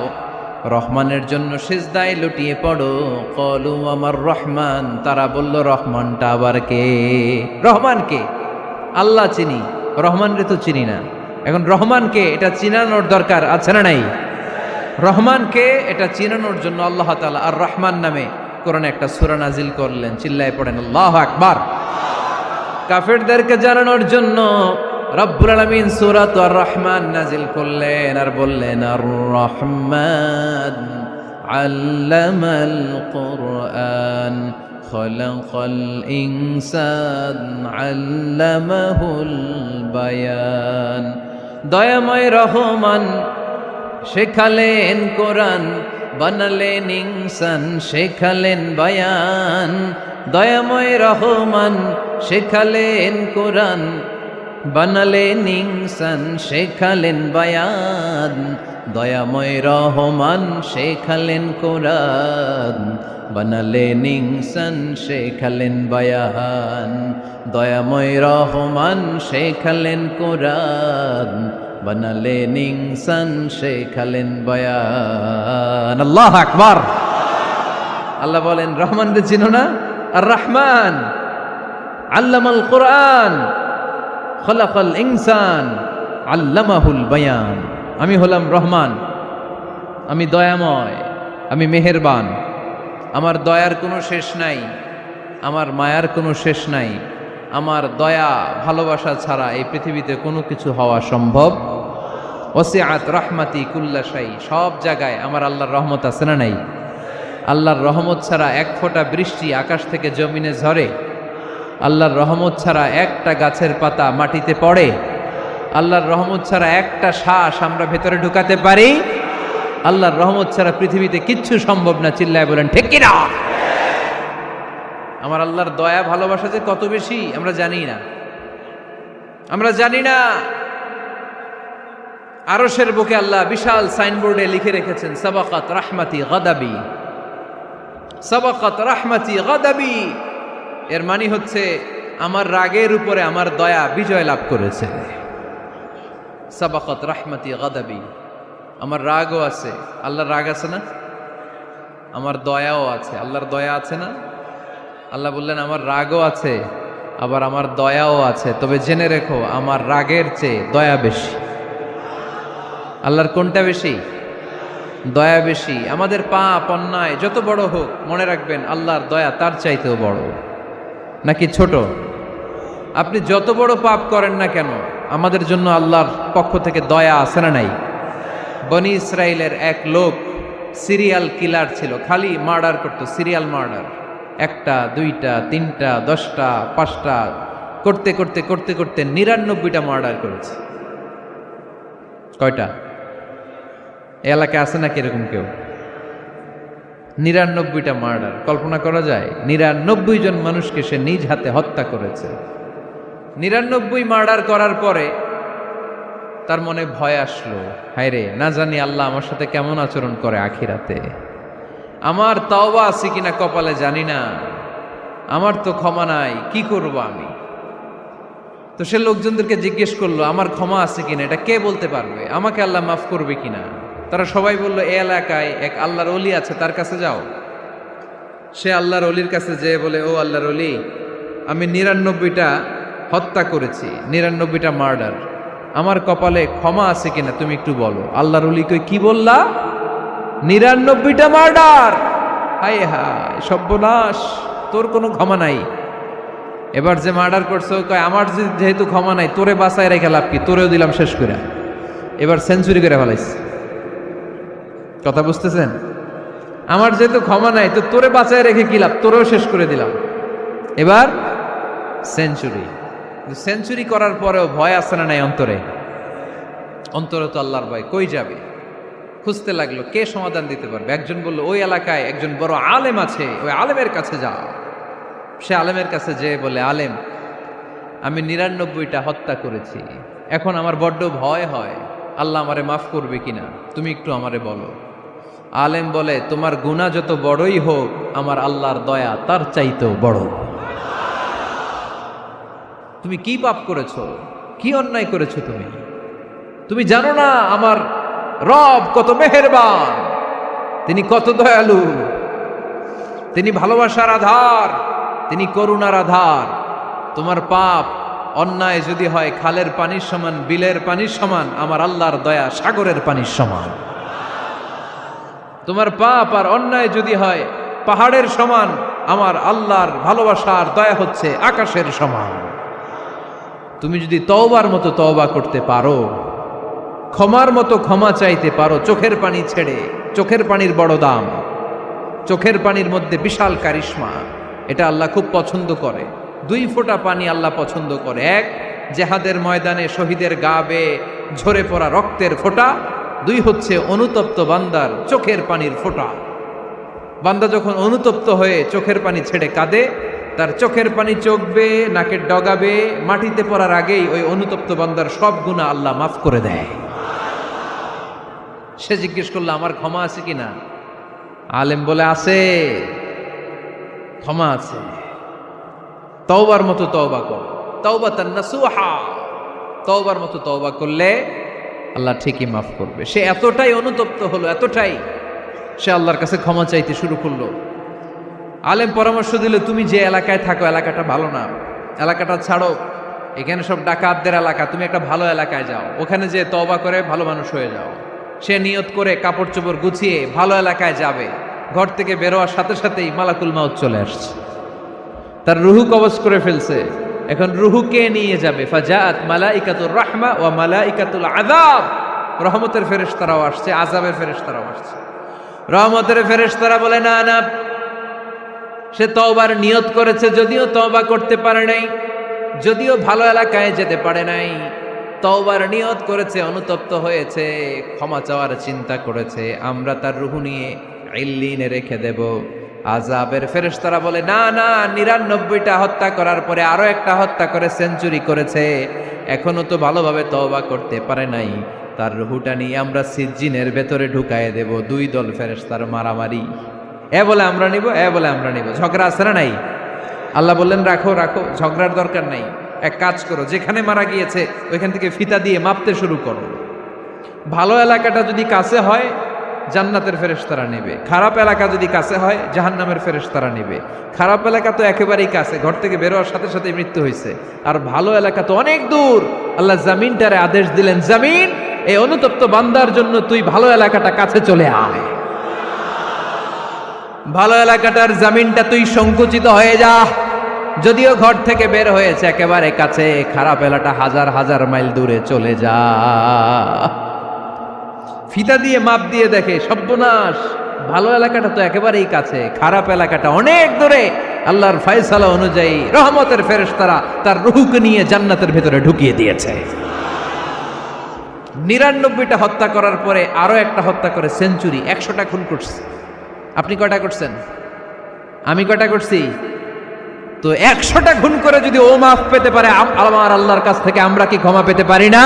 রহমানের জন্য সেজদায় লুটিয়ে পড়ো, ক্বালু আমার রহমান, তারা বলল রহমানটা আবার কে? রহমান কে? আল্লাহ চিনি, রহমানরে তো চিনি না। এখন রহমানকে এটা চিনানোর দরকার আছে না নাই? রহমানকে এটা চিনানোর জন্য আল্লাহ তাআলা আর রহমান নামে কোরআনে একটা সূরা নাজিল করলেন। চিল্লায় পড়েন আল্লাহু আকবার। কাফেরদেরকে জানানোর জন্য রব্বুল আলামিন সূরাত আর রহমান নাজিল করলেন আর বললেন, আর রহমান আল্লামাল কুরআন খলাকাল ইনসান আল্লামাহুল বায়ান। দয়াময় রহমান শেখালেন কোরআন, বানালেন ইনসান শেখালেন বায়ান। দয়াময় রহমান শেখালেন কোরআন, বানালেন ইনসান শেখালেন বায়ান। দয়াময় রহমান শেখালেন কোরআন, বানালেন ইনসান শেখালেন বায়ান। দয়াময় রহমান শেখালেন কোরআন, বানালেন ইনসান শেখালেন বায়ান। আল্লাহু আকবার। আল্লাহ বলেন রহমান রে চিনো না? আর রহমান আল্লামাল কোরআন খলাকাল ইনসান আল্লামাহুল বায়ান। আমি হলাম রহমান, আমি দয়াময়, আমি মেহেরবান। আমার দয়ার কোনো শেষ নাই, আমার মায়ার কোনো শেষ নাই। আমার দয়া ভালোবাসা ছাড়া এই পৃথিবীতে কোনো কিছু হওয়া সম্ভব। ওয়াসিআত রাহমাতি কুল্লা শাই। সব জায়গায় আমার আল্লাহর রহমত আছে না নাই? আল্লাহর রহমত ছাড়া এক ফোঁটা বৃষ্টি আকাশ থেকে জমিনে ঝরে? আল্লাহর রহমত ছাড়া একটা গাছের পাতা মাটিতে পড়ে? আল্লাহর রহমত ছাড়া একটা শ্বাস আমরা ভেতরে ঢুকাতে পারি? আল্লাহর রহমত ছাড়া পৃথিবীতে কিচ্ছু সম্ভব না। চিল্লায় বলেন ঠিক কি না? আমার আল্লাহর দয়া ভালোবাসা যে কত বেশি আমরা জানি না, আমরা জানি না। আরশের বুকে আল্লাহ বিশাল সাইনবোর্ডে লিখে রেখেছেন সাবাকাত রাহমাতি গাদাবি, সাবাকাত রাহমাতি গাদাবি। এর মানে হচ্ছে আমার রাগের উপরে আমার দয়া বিজয় লাভ করেছে। সাবাকাত রাহমাতি গাদাবি। আমার রাগও আছে, আল্লাহর রাগ আছে না? আমার দয়াও আছে, আল্লাহর দয়া আছে না? আল্লাহ বললেন আমার রাগও আছে, আবার আমার দয়াও আছে। তবে জেনে রেখো আমার রাগের চেয়ে দয়া বেশি। আল্লাহর কোনটা বেশি? দয়া বেশি। আমাদের পাপ অন্যায় যত বড় হোক, মনে রাখবেন আল্লাহর দয়া তার চাইতেও বড়। নাকি ছোট? আপনি যত বড় পাপ করেন না কেন, আমাদের জন্য আল্লাহর পক্ষ থেকে দয়া আছে না নাই? বনি ইসরাইলের এক লোক সিরিয়াল কিলার ছিল, খালি মার্ডার করতো, সিরিয়াল মার্ডার। একটা, দুইটা, তিনটা, 10টা, 5টা করতে করতে করতে করতে 99টা মার্ডার করেছে। কয়টা? এলাকায় আছে নাকি এরকম কেউ? 99টা মার্ডার। কল্পনা করা যায়? 99 জন মানুষকে সে নিজ হাতে হত্যা করেছে। 99 মার্ডার করার পরে তার মনে ভয় আসলো, হায়রে না জানি আল্লাহ আমার সাথে কেমন আচরণ করে আখিরাতে। আমার তওবা আছে কিনা কপালে জানি না, আমার তো ক্ষমা নাই, কি করব আমি? তো সে লোকজনদেরকে জিজ্ঞেস করলো আমার ক্ষমা আছে কিনা, এটা কে বলতে পারবে? আমাকে আল্লাহ মাফ করবে কিনা? তারা সবাই বলল এই এলাকায় এক আল্লাহর ওলি আছে, তার কাছে যাও। সে আল্লাহর ওলির কাছে যেয়ে বলে, ও আল্লাহর ওলি, আমি 99টা হত্যা করেছি, 99টা মার্ডার, আমার কপালে ক্ষমা আছে কিনা তুমি একটু বলো। আল্লাহর ওলি কই, কি বললা? 99টা মার্ডার? হায় হায় সর্বনাশ, তোর কোনো ক্ষমা নাই। এবার যে মার্ডার করছে কয় আমার যেহেতু ক্ষমা নাই, তোরে বাঁচায় রেখে লাভ কি, তোরেও দিলাম শেষ করে। এবার সেঞ্চুরি করে ফেলাইছে। কথা বুঝতেছেন? আমার যেহেতু ক্ষমা নাই, তো তোরে বাঁচায় রেখে কি লাভ, তোরেও শেষ করে দিলাম। এবার সেঞ্চুরি। সেঞ্চুরি করার পরেও ভয় আসে না নাই অন্তরে? অন্তরে তো আল্লাহর ভয়, কই যাবে? খুঁজতে লাগলো কে সমাধান দিতে পারবে। একজন বলল ওই এলাকায় একজন বড় আলেম আছে, ওই আলেমের কাছে যাও। সে আলেমের কাছে যেয়ে বলে, আলেম, আমি 99টা হত্যা করেছি, এখন আমার বড্ড ভয় হয়, আল্লাহ আমারে মাফ করবে কিনা, তুমি একটু আমারে বলো। আলেম বলে, তোমার গুনাহ যত বড়ই হোক, আমার আল্লাহর দয়া তার চাইতেও বড়। তুমি কি পাপ করেছো, কি অন্যায় করেছো তুমি? তুমি জানো না আমার রব কত মেহেরবান, তিনি কত দয়ালু, তিনি ভালোবাসার আধার, তিনি করুণার আধার। তোমার পাপ অন্যায় যদি হয় খালের পানির সমান, বিলের পানির সমান, আমার আল্লাহর দয়া সাগরের পানির সমান। তোমার পাপ আর অন্যায় যদি হয় পাহাড়ের সমান, আমার আল্লাহর ভালোবাসার দয়া হচ্ছে আকাশের সমান। তুমি যদি তওবার মতো তওবা করতে পারো, ক্ষমার মতো ক্ষমা চাইতে পারো চোখের পানি ছেড়ে। চোখের পানির বড় দাম, চোখের পানির মধ্যে বিশাল কারিশমা। এটা আল্লাহ খুব পছন্দ করে। 2 ফোঁটা পানি আল্লাহ পছন্দ করে। এক, জেহাদের ময়দানে শহীদের গা বেয়ে ঝরে পড়া রক্তের ফোঁটা। 2 হচ্ছে অনুতপ্ত বান্দার চোখের পানির ফোঁটা। বান্দা যখন অনুতপ্ত হয়ে চোখের পানি ছেড়ে কাঁদে, তার চোখের পানি চোখ বেয়ে নাকের ডগা বেয়ে মাটিতে পড়ার আগেই ওই অনুতপ্ত বান্দার সব গুনাহ আল্লাহ মাফ করে দেয়। সে জিজ্ঞেস করলো আমার ক্ষমা আছে কিনা? আলেম বলে আছে, ক্ষমা আছে। তওবার মতো তওবা কর, তাওবাতান নাসুহা। তওবার মতো তওবা করলে আল্লাহ ঠিকই মাফ করবে। সে এতটাই অনুতপ্ত হলো, এতটাই, সে আল্লাহর কাছে ক্ষমা চাইতে শুরু করলো। আলেম পরামর্শ দিল, তুমি যে এলাকায় থাকো এলাকাটা ভালো না, এলাকাটা ছাড়ো, এখানে সব ডাকাতদের এলাকা, তুমি একটা ভালো এলাকায় যাও, ওখানে যে তওবা করে ভালো মানুষ হয়ে যাও। সে নিয়ত করে কাপড় চোপড় গুছিয়ে ভালো এলাকায় যাবে। ঘর থেকে বেরোয়ার সাথে সাথেই মালাকুল মাউত চলে আসছে, তার রুহু কবজ করে ফেলছে। এখন রুহুকে নিয়ে যাবে। ফাজাআত মালাইকাতুর রাহমা ওয়া মালাইকাতুল আযাব। রহমতের ফেরেশতারাও আসছে, আযাবের ফেরেশতারাও আসছে। রহমতের ফেরেশতারা বলে না না, সে তওবার নিয়ত করেছে, যদিও তওবা করতে পারে নাই, যদিও ভালো এলাকায় যেতে পারে নাই, তওবার নিয়ত করেছে, অনুতপ্ত হয়েছে, ক্ষমা চাওয়ার চিন্তা করেছে, আমরা তার রুহু নিয়ে ইল্লিনে রেখে দেব। আযাবের ফেরেশতারা বলে না না, 99টা হত্যা করার পরে আরো একটা হত্যা করে সেঞ্চুরি করেছে, এখনো তো ভালোভাবে তওবা করতে পারে নাই, তার রুহুটা নিয়ে আমরা সিজ্জিনের ভেতরে ঢুকায়ে দেব। 2 দল ফেরেশতার মারামারি, এ বলে আমরা নিব, এ বলে আমরা নিব। ঝগড়া আছে না নাই? আল্লাহ বললেন রাখো রাখো, ঝগড়ার দরকার নাই। এক কাজ করো, যেখানে মারা গিয়েছে ওইখান থেকে ফিতা দিয়ে মাপতে শুরু করো। ভালো এলাকাটা যদি কাছে হয় জান্নাতের ফেরেশতারা নেবে, খারাপ এলাকা যদি কাছে হয় জাহান্নামের ফেরেশতারা নেবে। খারাপ এলাকা তো একেবারেই কাছে, ঘর থেকে বেরোয়ার সাথে সাথে মৃত্যু হয়েছে। আর ভালো এলাকা তো অনেক দূর। আল্লাহ জামিনটারে আদেশ দিলেন, জামিন, এই অনুতপ্ত বান্দার জন্য তুই ভালো এলাকাটা কাছে চলে আয়। ভালো এলাকাটার জামিনটা তুই সংকুচিত হয়ে যা। যদিও ঘর থেকে বের হয়েছে একেবারে কাছে, খারাপ এলাকা হাজার হাজার মাইল দূরে চলে যা। ফিতা দিয়ে মাপ দিয়ে দেখে, সর্বনাশ, ভালো এলাকাটা তো একেবারেই কাছে, খারাপ এলাকাটা অনেক দূরে। আল্লাহর ফয়সালা অনুযায়ী রহমতের ফেরেশতারা তার রূহকে নিয়ে জান্নাতের ভেতরে ঢুকিয়ে দিয়েছে। 99টা হত্যা করার পরে আরো একটা হত্যা করে সেঞ্চুরি, 100টা খুন করছে। আপনি কয়টা করছেন? আমি কয়টা করছি? তো 100টা খুন করে যদি ও মাফ পেতে পারে আমার আল্লাহর কাছ থেকে, আমরা কি ক্ষমা পেতে পারি না?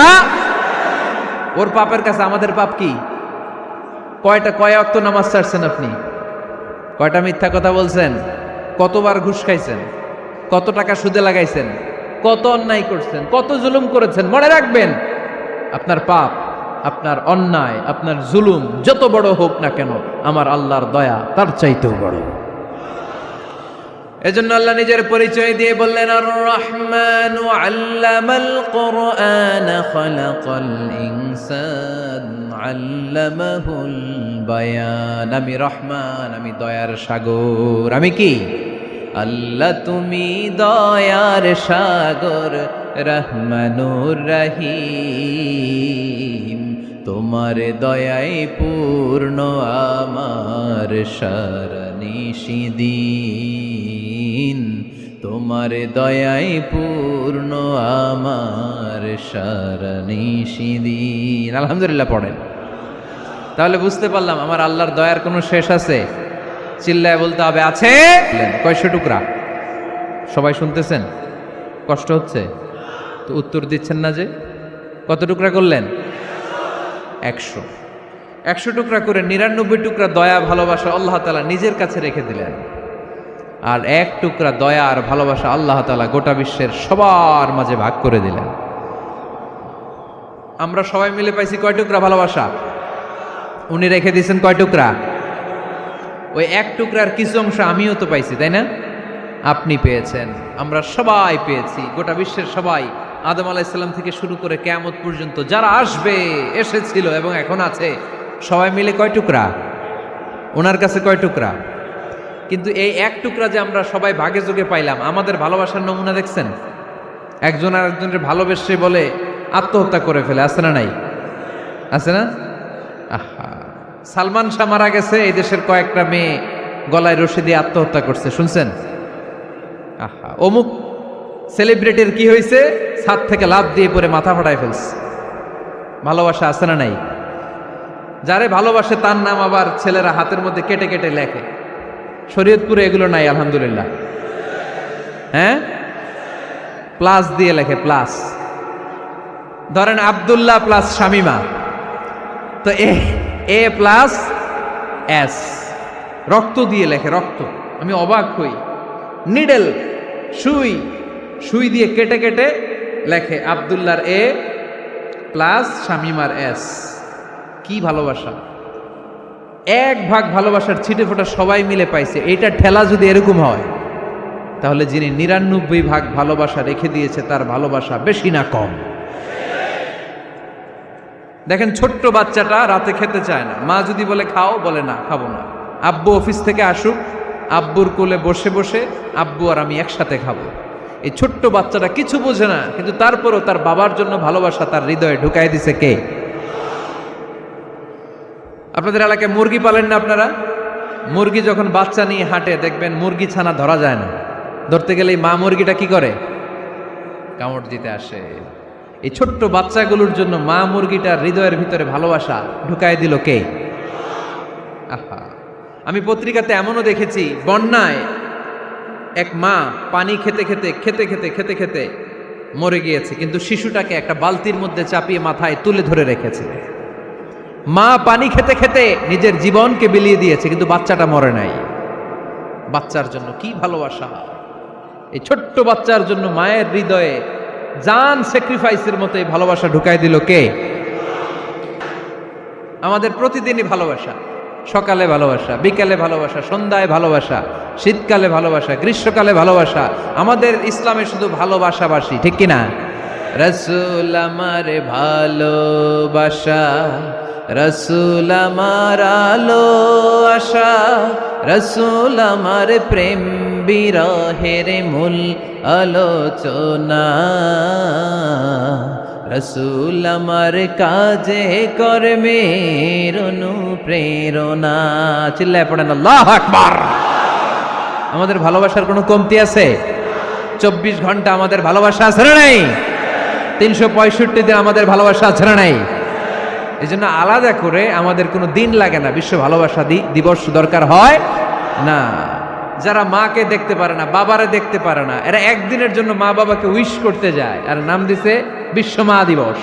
ওর পাপের কাছে আমাদের পাপ কি? কয় ওয়াক্ত নামাজ ছাড়ছেন আপনি? কয়টা মিথ্যা কথা বলছেন? কতবার ঘুষ খাইছেন? কত টাকা সুদে লাগাইছেন? কত অন্যায় করছেন? কত জুলুম করেছেন? মনে রাখবেন, আপনার পাপ, আপনার অন্যায়, আপনার জুলুম যত বড় হোক না কেন, আমার আল্লাহর দয়া তার চাইতেও বড়। এজন্য আল্লাহ নিজের পরিচয় দিয়ে বললেন, আর রহমানু আল্লামাল কুরআন খালাকাল ইনসান আল্লামাহুল বায়ান। আমি রহমান, আমি দয়ার সাগর। আমি কি? আল্লাহ তুমি দয়ার সাগর, রহমানুর রহিম। তোমার দয়ায় পূর্ণ আমার সারানিশিদিন, তোমার দয়ায় পূর্ণ আমার সারানিশিদিন। আলহামদুলিল্লাহ পড়েন। তাহলে বুঝতে পারলাম আমার আল্লাহর দয়ার কোনো শেষ আছে? চিল্লায় বলতে হবে আছে। কয়শো টুকরা? সবাই শুনতেছেন? কষ্ট হচ্ছে তো উত্তর দিচ্ছেন না যে? কত টুকরা করলেন? 100। 100 টুকরা করে 99 টুকরা দয়া ভালোবাসা আল্লাহ তাআলা নিজের কাছে রেখে দিলেন। আর 1 টুকরা দয়া আর ভালোবাসা আল্লাহ তাআলা গোটা বিশ্বের সবার মাঝে ভাগ করে দিলেন। আমরা সবাই মিলে পাইছি কয় টুকরা ভালোবাসা? উনি রেখে দিয়েছেন কয় টুকরা? ওই 1 টুকরার কিছু অংশ আমিও তো পাইছি, তাই না? আপনি পেয়েছেন, আমরা সবাই পেয়েছি, গোটা বিশ্বের সবাই। আদম আলাইহিস সালাম থেকে শুরু করে কিয়ামত পর্যন্ত যারা আসবে, এসেছিল এবং এখন আছে, সবাই মিলে কয় টুকরা? ওনার কাছে কয় টুকরা? কিন্তু এই 1 টুকরা যে আমরা সবাই ভাগে যোগে পাইলাম, আমাদের ভালোবাসার নমুনা দেখছেন? একজন আর একজনের ভালোবেসে বলে আত্মহত্যা করে ফেলে, আছে না নাই? আছে না? আহা, সালমান শাহ মারা গেছে, এই দেশের কয়েকটা মেয়ে গলায় রশি দিয়ে আত্মহত্যা করছে, শুনছেন? আহা, অমুক সেলিব্রিটির কি হয়েছে, ছাদ থেকে লাফ দিয়ে পরে মাথা ফাটায় ফেলছে। ভালোবাসা আছে না নাই? যারে ভালোবাসে তার নাম আবার ছেলেরা হাতের মধ্যে কেটে কেটে লেখে। শরীয়তপুরে এগুলো নাই আলহামদুলিল্লাহ। হ্যাঁ, প্লাস দিয়ে লেখে, প্লাস। ধরেন আব্দুল্লাহ প্লাস শামিমা, তো এ প্লাস এস, রক্ত দিয়ে লেখে, রক্ত। আমি অবাক হই, নিডেল, সুই, সুই দিয়ে কেটে কেটে লেখে আব্দুল্লাহর এ প্লাস শামিমার এস। কি ভালোবাসা! এক ভাগ ভালোবাসার ছিটে ফোটা সবাই মিলে পাইছে। এইটা ঠেলা যদি এরকম হয়, তাহলে যিনি ৯৯ ভাগ ভালোবাসা রেখে দিয়েছে তার ভালোবাসা বেশি না কম? দেখেন, ছোট্ট বাচ্চাটা রাতে খেতে চায় না, মা যদি বলে খাও, বলে না, খাবো না। আব্বু অফিস থেকে আসুক, আব্বুর কোলে বসে বসে আব্বু আর আমি একসাথে খাবো। এই ছোট্ট বাচ্চাটা কিছু বোঝে না, কিন্তু তারপরও তার বাবার জন্য ভালোবাসা তার হৃদয়ে ঢুকাই দিছে কে? আপনাদের এলাকায় মুরগি পালেন না আপনারা? মুরগি যখন বাচ্চা নিয়ে হাঁটে, দেখবেন মুরগি ছানা ধরা যায় না, ধরতে গেলেই মা মুরগিটা কি করে? কামড় দিতে আসে। এই ছোট্ট বাচ্চাগুলোর জন্য মা মুরগিটার হৃদয়ের ভিতরে ভালোবাসা ঢুকায় দিল কে? আহা, আমি পত্রিকাতে এমনও দেখেছি, বন্যায় এক মা পানি খেতে খেতে খেতে খেতে খেতে খেতে মরে গিয়েছে, কিন্তু শিশুটাকে একটা বালতির মধ্যে চাপিয়ে মাথায় তুলে ধরে রেখেছে। মা পানি খেতে খেতে নিজের জীবনকে বিলিয়ে দিয়েছে, কিন্তু বাচ্চাটা মরে নাই। বাচ্চার জন্য কি ভালোবাসা! এই ছোট্ট বাচ্চার জন্য মায়ের হৃদয়ে জান স্যাক্রিফাইসের মতো এই ভালোবাসা ঢুকাই দিল কে? আমাদের প্রতিদিনই ভালোবাসা, সকালে ভালোবাসা, বিকালে ভালোবাসা, সন্ধ্যায় ভালোবাসা, শীতকালে ভালোবাসা, গ্রীষ্মকালে ভালোবাসা। আমাদের ইসলামে শুধু ভালোবাসাবাসি, ঠিক কিনা? রাসূল আমার ভালোবাসা, রাসূল আমার আলো আশা, রাসূল আমার প্রেম বিরহের মূল আলোচনা, রাসূল আমার কাজে কর্মের অনুপ্রেরণা। চিল্লায় পড়েন আল্লাহু আকবার। আমাদের ভালোবাসার কোনো কমতি আছে? 24 ঘন্টা আমাদের ভালোবাসা আছে না নাই? 365 দিন আমাদের ভালোবাসা আছে না নাই? এই জন্য আলাদা করে আমাদের কোনো দিন লাগে না, বিশ্ব ভালোবাসা দিবস দরকার হয় না। যারা মাকে দেখতে পারে না, বাবারে দেখতে পারে না, এরা একদিনের জন্য মা বাবাকে উইশ করতে যায়, আর নাম দিছে বিশ্ব মা দিবস,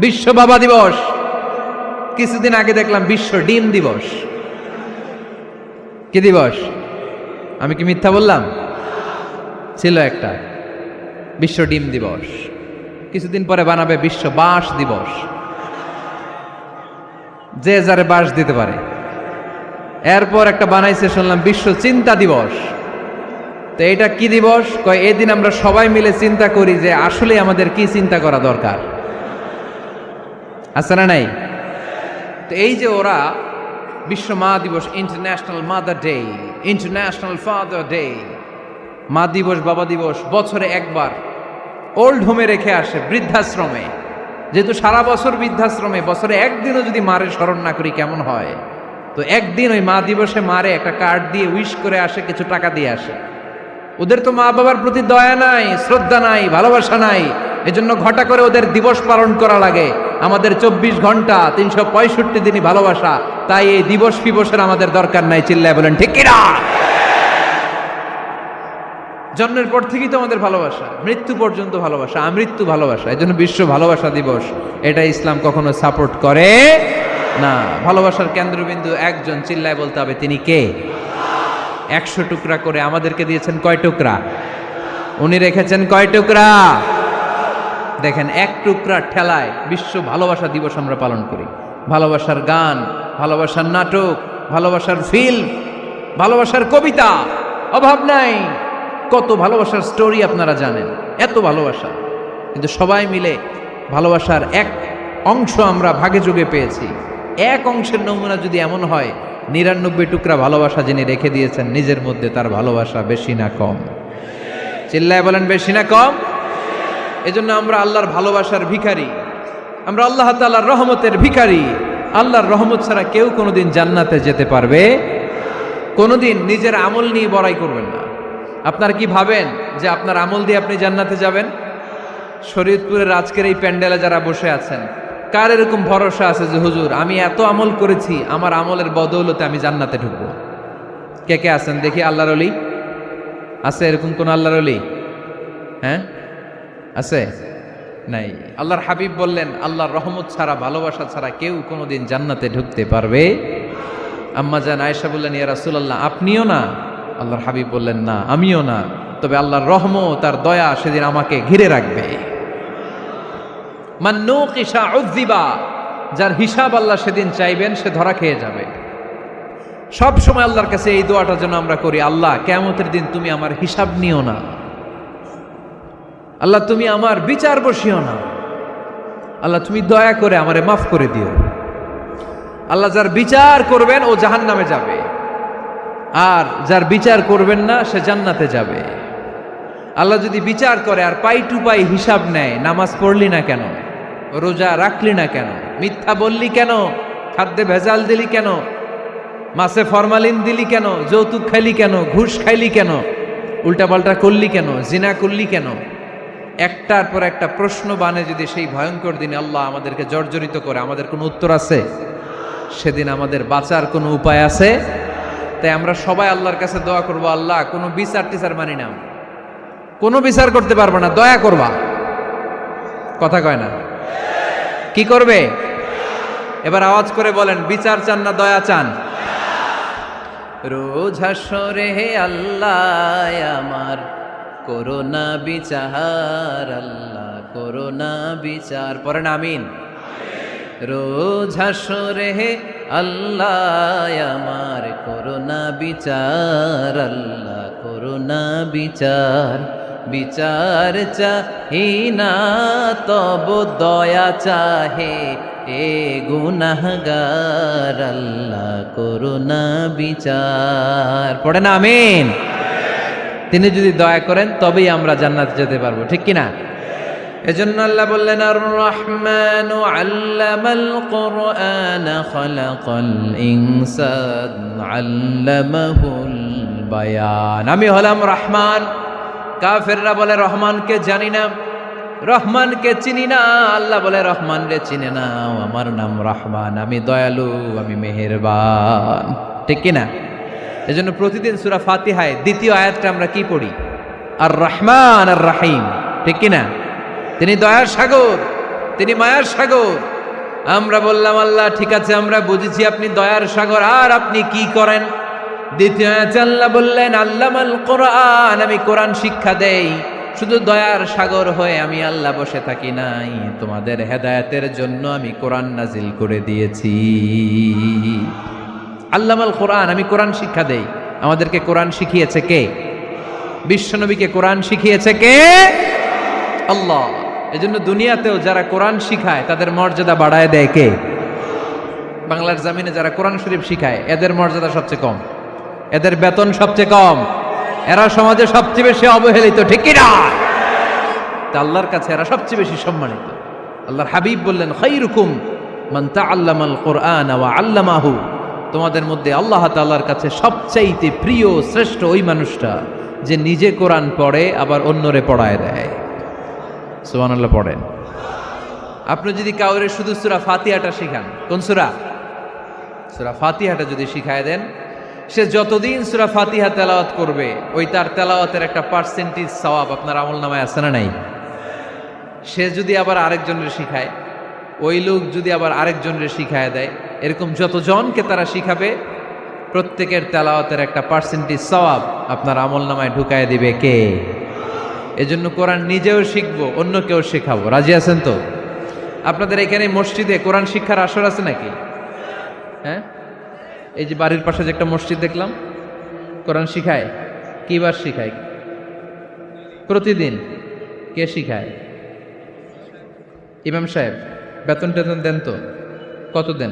বিশ্ব বাবা দিবস। কিছুদিন আগে দেখলাম বিশ্ব ডিম দিবস। কি দিবস? আমি কি মিথ্যা বললাম? ছিল একটা বিশ্ব ডিম দিবস। কিছুদিন পরে বানাবে বিশ্ব বাঁশ দিবস, যে যারে বাঁশ দিতে পারে। এরপর একটা বানাইছে শুনলাম বিশ্ব চিন্তা দিবস। তো এটা কি দিবস? কয় এদিন আমরা সবাই মিলে চিন্তা করি যে আসলে আমাদের কি চিন্তা করা দরকার, আছে না নাই? তো এই যে ওরা বিশ্ব মা দিবস, international mother day, international father day, মা দিবস, বাবা দিবস, বছরে একবার ওল্ড হোমে রেখে আসে, বৃদ্ধাশ্রমে। যেহেতু সারা বছর বৃদ্ধাশ্রমে, বছরে একদিনও যদি মারে স্মরণ না করি কেমন হয়? তো একদিন ওই মা দিবসে মারে একটা কার্ড দিয়ে উইশ করে আসে, কিছু টাকা দিয়ে আসে। ওদের তো মা বাবার প্রতি দয়া নাই, শ্রদ্ধা নাই, ভালোবাসা নাই, এজন্য ঘটা করে ওদের দিবস পালন করা লাগে। আমাদের 24 ঘন্টা 365 দিনই ভালোবাসা, তাই এই দিবস ফিবসের আমাদের দরকার নাই। চিল্লায় বলেন ঠিক কিনা? জন্মের পর থেকেই তো আমাদের ভালোবাসা, মৃত্যু পর্যন্ত ভালোবাসা, আমৃত্যু ভালোবাসা। এই জন্য বিশ্ব ভালোবাসা দিবস, এটা ইসলাম কখনো সাপোর্ট করে না। ভালোবাসার কেন্দ্রবিন্দু একজন, চিল্লায় বলতে হবে তিনি কে? 100 টুকরা করে আমাদেরকে দিয়েছেন কয় টুকরা? উনি রেখেছেন কয় টুকরা? দেখেন, এক টুকরা ঠেলায় বিশ্ব ভালোবাসা দিবস আমরা পালন করি। ভালোবাসার গান, ভালোবাসার নাটক, ভালোবাসার ফিল্ম, ভালোবাসার কবিতা, অভাব নাই। কত ভালোবাসার স্টোরি আপনারা জানেন, এত ভালোবাসা। কিন্তু সবাই মিলে ভালোবাসার এক অংশ আমরা ভাগে যোগে পেয়েছি। এক অংশের নমুনা যদি এমন হয়, 99 টুকরা ভালোবাসা যিনি রেখে দিয়েছেন নিজের মধ্যে, তার ভালোবাসা বেশি না কম? চিল্লায় বলেন বেশি না কম? এজন্য আমরা আল্লাহর ভালোবাসার ভিখারি। আমরা আল্লাহ তাআলার রহমতের ভিখারি। আল্লাহর রহমত ছাড়া কেউ কোনোদিন জান্নাতে যেতে পারবে কোনোদিন নিজের আমল নিয়ে বড়াই করবেন না। আপনারা কি ভাবেন যে আপনার আমল দিয়ে আপনি জান্নাতে যাবেন? শরীয়তপুরের আজকের এই প্যান্ডেলে যারা বসে আছেন, কার এরকম ভরসা আছে যে হুজুর আমি এত আমল করেছি, আমার আমলের বদৌলতে আমি জান্নাতে ঢুকবো? কে কে আছেন দেখি? আল্লাহর ওলি আছে? এরকম কোন আল্লাহর ওলি? হ্যাঁ আছে? নাই। আল্লাহর হাবিব বললেন আল্লাহর রহমত ছাড়া, ভালোবাসা ছাড়া কেউ কোনোদিন জান্নাতে ঢুকতে পারবে? আম্মা জান আয়েশা বললেন ইয়া রাসূলুল্লাহ আপনিও না? আল্লাহর হাবিব বললেন না আমিও না, তবে আল্লাহর রহমত আর দয়া সেদিন আমাকে ঘিরে রাখবে। মান নুকিশা উযিবা, যার হিসাব আল্লাহ সেদিন চাইবেন সে ধরা খেয়ে যাবে। সব সময় আল্লাহর কাছে এই দোয়াটা যেন আমরা করি, আল্লাহ কিয়ামতের দিন তুমি আমার হিসাব নিও না, আল্লাহ তুমি আমার বিচার বসিও না, আল্লাহ তুমি দয়া করে আমারে মাফ করে দিও। আল্লাহ যার বিচার করবেন ও জাহান্নামে যাবে, আর যার বিচার করবেন না সে জান্নাতে যাবে। আল্লাহ যদি বিচার করে আর পাই টু পাই হিসাব নেয়, নামাজ পড়লি না কেন, রোজা রাখলি না কেন, মিথ্যা বললি কেন, খাদ্যে ভেজাল দিলি কেন, মাছে ফরমালিন দিলি কেন, যৌতুক খাইলি কেন, ঘুষ খাইলি কেন, উল্টাপাল্টা করলি কেন, জিনা করলি কেন, একটার পর একটা প্রশ্ন বানে যদি সেই ভয়ঙ্কর দিনে আল্লাহ আমাদেরকে জর্জরিত করে, আমাদের কোনো উত্তর আছে? সেদিন আমাদের বাঁচার কোনো উপায় আছে? তাই আমরা সবাই আল্লাহর কাছে দোয়া করবো, আল্লাহ কোনো বিচার টিচার মানি না, কোনো বিচার করতে পারবো না, দয়া করবা। কথা কয় না? কি করবে? এবার আওয়াজ করে বলেন, বিচার চান না দয়া চান? রোজ হাসরে হে আল্লাহ আমার করোনা বিচার, আল্লাহ করোনা বিচার। পড়েন আমিন। রোজ হাসরে হে আল্লাহ আমার করোনা বিচার, আল্লাহ করোনা বিচার। বিচার চাহি না তব দয়া চাহে এ গুনাহগার, আল্লাহ করোনা বিচার। পড়েন আমিন। তিনি যদি দয়া করেন তবেই আমরা জান্নাতে যেতে পারবো, ঠিক কিনা? এজন্য আল্লাহ বললেন আর রহমানু আল্লামাল কুরআন খালাকাল ইনসান আল্লামাহুল বায়ান। আমি হলাম রহমান। কাফেররা বলে রহমানকে জানি না, রহমানকে চিনি না। আল্লাহ বলে রহমান রে চিনে না, আমার নাম রহমান, আমি দয়ালু, আমি মেহেরবান, ঠিক কিনা? এজন্য প্রতিদিন সূরা ফাতিহায় দ্বিতীয় আয়াতটা আমরা কি পড়ি? আর রহমান আর রাহিম, ঠিক কিনা? তিনি দয়ার সাগর, তিনি মায়ার সাগর। আমরা বললাম আল্লাহ ঠিক আছে আমরা বুঝেছি আপনি দয়ার সাগর, আর আপনি কি করেন? দ্বিতীয় আয়াতে আল্লাহ বললেন আল্লামাল কোরআন, আমি কোরআন শিক্ষা দেই। শুধু দয়ার সাগর হয়ে আমি আল্লাহ বসে থাকি নাই, তোমাদের হেদায়েতের জন্য আমি কোরআন নাজিল করে দিয়েছি। আল্লামাল কোরআন, আমি কোরআন শিক্ষা দেই। আমাদেরকে কোরআন শিখিয়েছে কে? বিশ্বনবীকে কোরআন শিখিয়েছে কে? আল্লাহ। এজন্য দুনিয়াতেও যারা কোরআন শিখায় তাদের মর্যাদা বাড়ায় দেয় কে? বাংলার জমিনে যারা কোরআন শরীফ শিখায় এদের মর্যাদা সবচেয়ে কম, এদের বেতন সবচেয়ে কম, এরা সমাজে সবচেয়ে বেশি অবহেলিত, ঠিক কিনা? তা আল্লাহর কাছে এরা সবচেয়ে বেশি সম্মানিত। আল্লাহর হাবিব বললেন খায়রুকুম মান তাআল্লামাল কুরআন ওয়া আল্লামাহু, তোমাদের মধ্যে আল্লাহ তাআলার কাছে সবচাইতে প্রিয় শ্রেষ্ঠ ওই মানুষটা যে নিজে কোরআন পড়ে আবার অন্যরে পড়ায় দেয়। সুবহানাল্লাহ পড়েন। আপনি যদি কাউরে শুধু সূরা ফাতিহাটা শিখান, কোন সূরা? সূরা ফাতিহাটা যদি শিখায় দেন, সে যতদিন সূরা ফাতিহা তেলাওয়াত করবে ওই তার তেলাওয়াতের একটা পার্সেন্টেজ সওয়াব আপনার আমলনামায় আছে না নাই? সে যদি আবার আরেকজনের শিখায়, ওই লোক যদি আবার আরেকজনের শিখায় দেয়, এরকম যতজনকে তারা শিখাবে প্রত্যেকের তেলাওয়াতের একটা পার্সেন্টেজ সওয়াব আপনার আমলনামায় ঢুকায় দিবে কে? এজন্য কোরআন নিজেও শিখবো, অন্যকেও শেখাবো। রাজি আছেন তো? আপনাদের এখানে মসজিদে কোরআন শিক্ষার আসর আছে নাকি? হ্যাঁ, এই যে বাড়ির পাশে যে একটা মসজিদ দেখলাম, কোরআন শিখায়। কিবার শিখায়? প্রতিদিন। কে শিখায়? ইমাম সাহেব। বেতন টেতন দেন তো? কত দেন?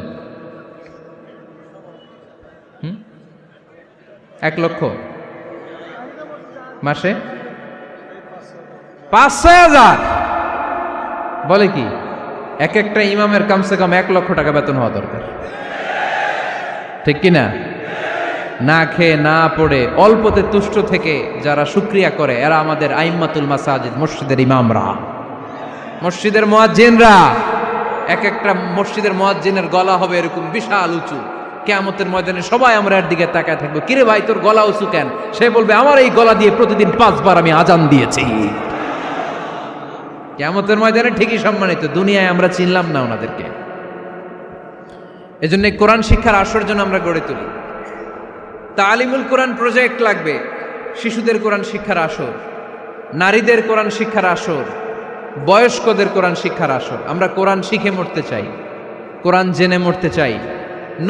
1 লক্ষ মাসে? 5-6 হাজার? বলে কি এক একটা ইমামের কমসে কম 1 লক্ষ টাকা বেতন হওয়া দরকার, ঠিক কিনা? না খেয়ে না পড়ে অল্পতে তুষ্ট থেকে যারা শুকরিয়া করে এরা আমাদের আইম্মাতুল মাসাজিদ, মসজিদের ইমামরা, মসজিদের মুয়াজ্জিনরা। এক একটা মসজিদের মুয়াজ্জিনের গলা হবে এরকম বিশাল উঁচু। কিয়ামতের ময়দানে সবাই আমরা এর দিকে তাকায় থাকবো, কিরে ভাই তোর গলা উঁচু কেন? সে বলবে আমার এই গলা দিয়ে প্রতিদিন 5 বার আমি আজান দিয়েছি। কিয়ামতের ময়দানে ঠিকই সম্মানিত, দুনিয়ায় আমরা চিনলাম না ওনাদেরকে। এজন্য কোরআন শিক্ষার আসর জন্য আমরা গড়ে তুলি। তালিমুল কোরআন প্রজেক্ট লাগবে, শিশুদের কোরআন শিক্ষার আসর, নারীদের কোরআন শিক্ষার আসর, বয়স্কদের কোরআন শিক্ষার আসর। আমরা কোরআন শিখে মরতে চাই, কোরআন জেনে মরতে চাই।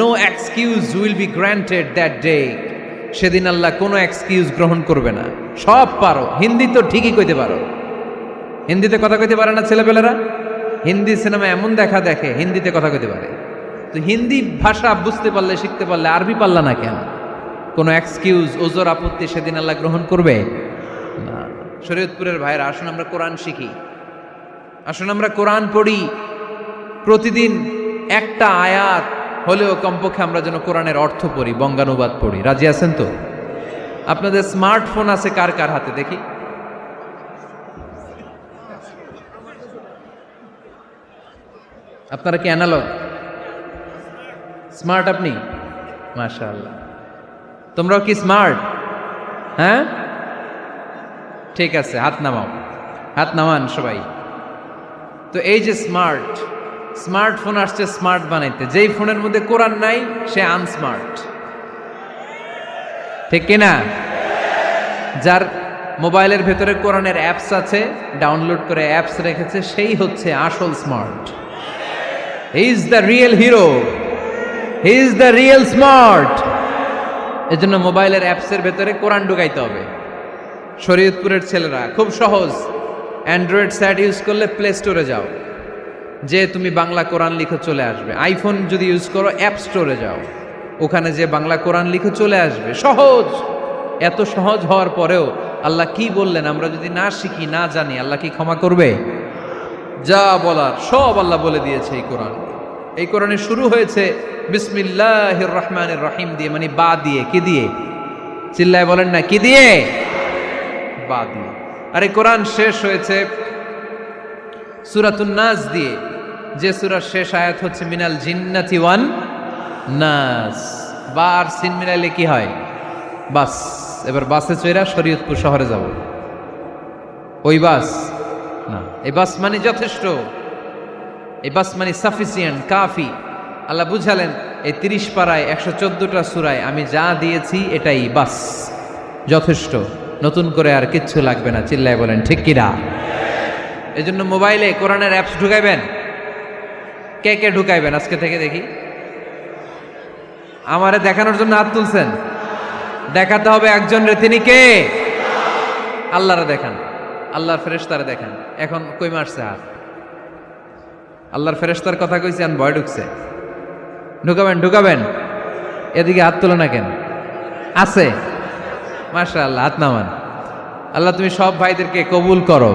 No excuse will be granted that day. সেদিন আল্লাহ কোনো এক্সকিউজ গ্রহণ করবে না। সব পারো, হিন্দি তো ঠিকই কইতে পারো, হিন্দিতে কথা কইতে পারে না ছেলেপেলেরা? হিন্দি সিনেমা এমন দেখা দেখে হিন্দিতে কথা কইতে পারে। তো হিন্দি ভাষা বুঝতে পারলে, শিখতে পারলে আরবি পারলা না কেন? কোনো এক্সকিউজ, ওজর, আপত্তি সেদিন আল্লাহ গ্রহণ করবে না। শরীয়তপুরের ভাইরা, আসুন আমরা কোরআন শিখি, আসুন আমরা কোরআন পড়ি। প্রতিদিন একটা আয়াত হলেও কমপক্ষে আমরা যেন কোরআনের অর্থ পড়ি, বঙ্গানুবাদ পড়ি। রাজি আছেন তো? আপনাদের স্মার্টফোন আছে কার কার হাতে দেখি? আপনারা কি অ্যানালগ? স্মার্ট আপনি? মাশাআল্লাহ। তোমরাও কি স্মার্ট? হ্যাঁ, ঠিক আছে, হাত নামাও, হাত নামান সবাই। তো এই যে স্মার্টফোন আসছে স্মার্ট বানাইতে, যেই ফোনের মধ্যে কোরআন নাই সে আনস্মার্ট, ঠিক কিনা? যার মোবাইলের ভেতরে কোরআনের অ্যাপস আছে, ডাউনলোড করে অ্যাপস রেখেছে, সেই হচ্ছে আসল smart. He is the real hero, he is the real smart. এজন্য মোবাইলের অ্যাপসের ভেতরে কোরআন ঢুকাইতে হবে। শরীয়তপুরের ছেলেরা খুব সহজ, অ্যান্ড্রয়েড সেট ইউজ করলে প্লে স্টোরে যাও, যে তুমি বাংলা কোরআন লিখে চলে আসবে। আইফোন যদি ইউজ করো অ্যাপ স্টোরে যাও, ওখানে যে বাংলা কোরআন লিখে চলে আসবে। সহজ। এত সহজ হওয়ার পরেও আল্লাহ কি বললেন আমরা যদি না শিখি, না জানি, আল্লাহ কি ক্ষমা করবে? যা বলার সব আল্লাহ বলে দিয়েছে এই কোরআন। এই কোরআনে শুরু হয়েছে বিসমিল্লাহির রহমানির রহিম দিয়ে, মানে বা দিয়ে। কি দিয়ে? চিল্লায় বলেন না, কি দিয়ে? বা দিয়ে। আর এই কোরআন শেষ হয়েছে সূরাতুন নাস দিয়ে, যে সূরার শেষ আয়াত হচ্ছে মিনাল জিন্নাতি ওয়ান নাস। বা আর সিন মিলাইলে কি হয়? বাস। এবার বাসে চড়া শরীয়তপুর শহরে যাব। ওই বাস না, এই বাস মানে যথেষ্ট, এই বাস মানে সাফিসিয়েন্ট, কাফি। আল্লাহ বুঝালেন এই 30 পারায় 114টা সূরায় আমি যা দিয়েছি এটাই বাস, যথেষ্ট, নতুন করে আর কিচ্ছু লাগবে না। চিল্লায় বলেন ঠিক কিনা? এই জন্য মোবাইলে কোরআনের অ্যাপস ঢুকাইবেন। কে কে ঢুকাইবেন আজকে থেকে দেখি? আমারে দেখানোর জন্য হাত তুলছেন? দেখাতে হবে একজন রে, তিনি কে? আল্লাহরে দেখান, আল্লাহর ফেরেশতারে দেখান। এখন কই মারছে হাত? আল্লাহর ফেরেশতার কথা কইছি, আর ভয় ঢুকছে। ঢুকাবেন, ঢুকাবেন। এদিকে হাত তুলো না কেন? আছে? মাশাআল্লাহ, হাত নামান। আল্লাহ তুমি সব ভাইদেরকে কবুল করো।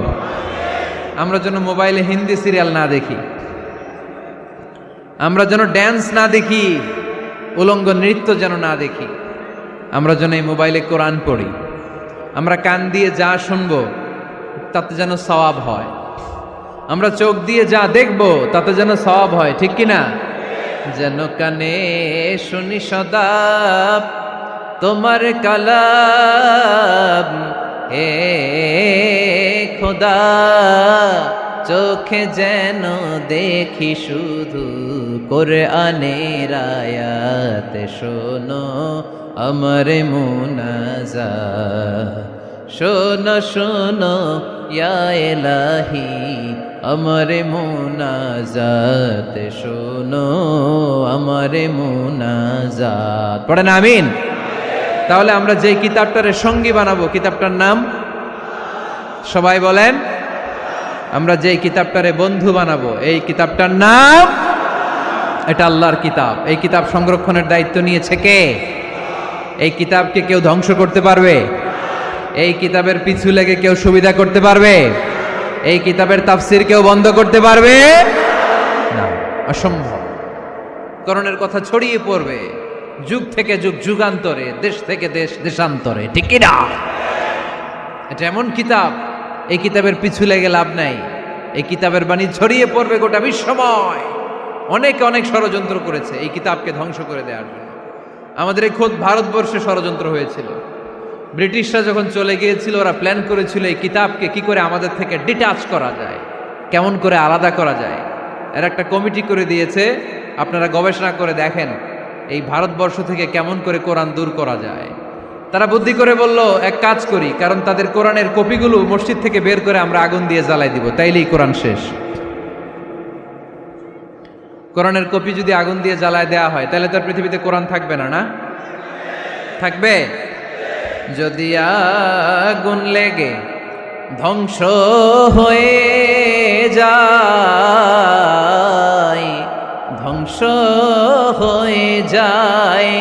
আমরা যেন মোবাইলে হিন্দি সিরিয়াল না দেখি, আমরা যেন ড্যান্স না দেখি, উলঙ্গ নৃত্য যেন না দেখি। আমরা যেন এই মোবাইলে কোরআন পড়ি। আমরা কান দিয়ে যা শুনবো তাতে যেন সওয়াব হয়। আমরা চোখ দিয়ে যা দেখবো তাতে যেন সওয়াব হয়, ঠিক কিনা? যেন কানে শুনি সদা তোমার কালাম, হে খোদা চোখে যেন দেখি শুধু কোরআনের আয়াত। শোনো আমার মুনাজাত, শোনো শোনো ইয়া ইলাহি আমার মুনাজাত, শোনো আমার মুনাজাত। পড়েন আমিন। তাহলে আমরা যে কিতাবটারে সঙ্গী বানাবো, কিতাবটার নাম সবাই বলেন। আমরা যে কিতাবটারে বন্ধু বানাবো, এই কিতাবটার নাম, এটা আল্লাহর কিতাব। এই কিতাব সংরক্ষণের দায়িত্ব নিয়েছে কে? এই কিতাবকে কেউ ধ্বংস করতে পারবে? এই কিতাবের পিছু লেগে কেউ সুবিধা করতে পারবে? এই কিতাবের তাফসির কেউ বন্ধ করতে পারবে? অসম্ভব। কোরআনের কথা ছড়িয়ে পড়বে যুগ থেকে যুগ, যুগান্তরে, দেশ থেকে দেশ, দেশান্তরে, ঠিক কি না? এটা এমন কিতাব, এই কিতাবের পিছু লেগে লাভ নাই। এই কিতাবের বাণী ছড়িয়ে পড়বে গোটা বিশ্বময়। অনেকে অনেক ষড়যন্ত্র করেছে এই কিতাবকে ধ্বংস করে দেওয়ার জন্য। আমাদের এই খোদ ভারতবর্ষে ষড়যন্ত্র হয়েছিল। ব্রিটিশরা যখন চলে গিয়েছিল, ওরা প্ল্যান করেছিল এই কিতাবকে কি করে আমাদের থেকে ডিটাচ করা যায়, কেমন করে আলাদা করা যায়। এর একটা কমিটি করে দিয়েছে, আপনারা গবেষণা করে দেখেন এই ভারতবর্ষ থেকে কেমন করে কোরআন দূর করা যায়। তারা বুদ্ধি করে বলল, এক কাজ করি, কারণ তাদের কোরআনের কপিগুলো মসজিদ থেকে বের করে আমরা আগুন দিয়ে জ্বালাই দিব, তাইলেই কোরআন শেষ। কোরআনের কপি যদি আগুন দিয়ে জ্বালায় দেওয়া হয়, তাহলে তার পৃথিবীতে কোরআন থাকবে না, না থাকবে? যদি আগুন লেগে ধ্বংস হয়ে যায়, ধ্বংস হয়ে যায়,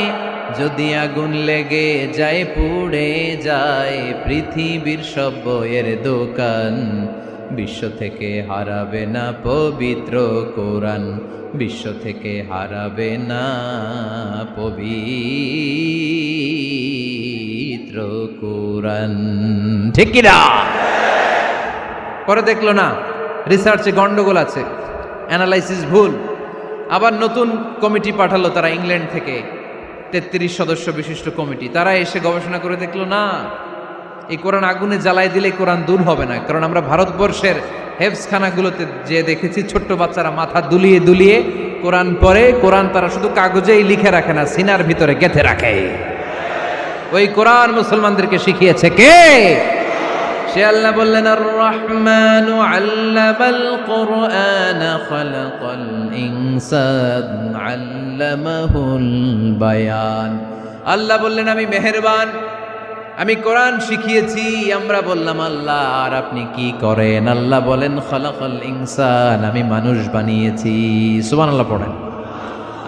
যদি আগুন লেগে যায়, পুড়ে যায় পৃথিবীর সব বইয়ের দোকান, বিশ্ব থেকে হারাবে না পবিত্র কোরআন, বিশ্ব থেকে হারাবে না পবিত্র কোরআন, ঠিক কি না? পরে দেখলো না রিসার্চে গন্ডগোল আছে, অ্যানালাইসিস ভুল। আবার নতুন কমিটি পাঠালো তারা ইংল্যান্ড থেকে, 33 সদস্য বিশিষ্ট কমিটি। তারা এসে গবেষণা করে দেখলো না, এই কোরআন আগুনে জ্বালাই দিলে কোরআন দূর হবে না। কারণ আমরা ভারতবর্ষের হেফজখানাগুলোতে যে দেখেছি, ছোট্ট বাচ্চারা মাথা দুলিয়ে দুলিয়ে কোরআন পড়ে। কোরআন তারা শুধু কাগজেই লিখে রাখে না, সিনার ভিতরে গেঁথে রাখে। ওই কোরআন মুসলমানদেরকে শিখিয়েছে কে? সে আল্লাহ বললেন, আর রহমানু আল্লামাল কোরআন খালাকাল ইনসান আল্লামাহুল বায়ান। আল্লাহ বললেন, আমি মেহেরবান, আমি কোরআন শিখিয়েছি। আমরা বললাম, আল্লাহ আর আপনি কি করেন? আল্লাহ বলেন, খালাকাল ইনসান, আমি মানুষ বানিয়েছি। সুবহানাল্লাহ পড়েন।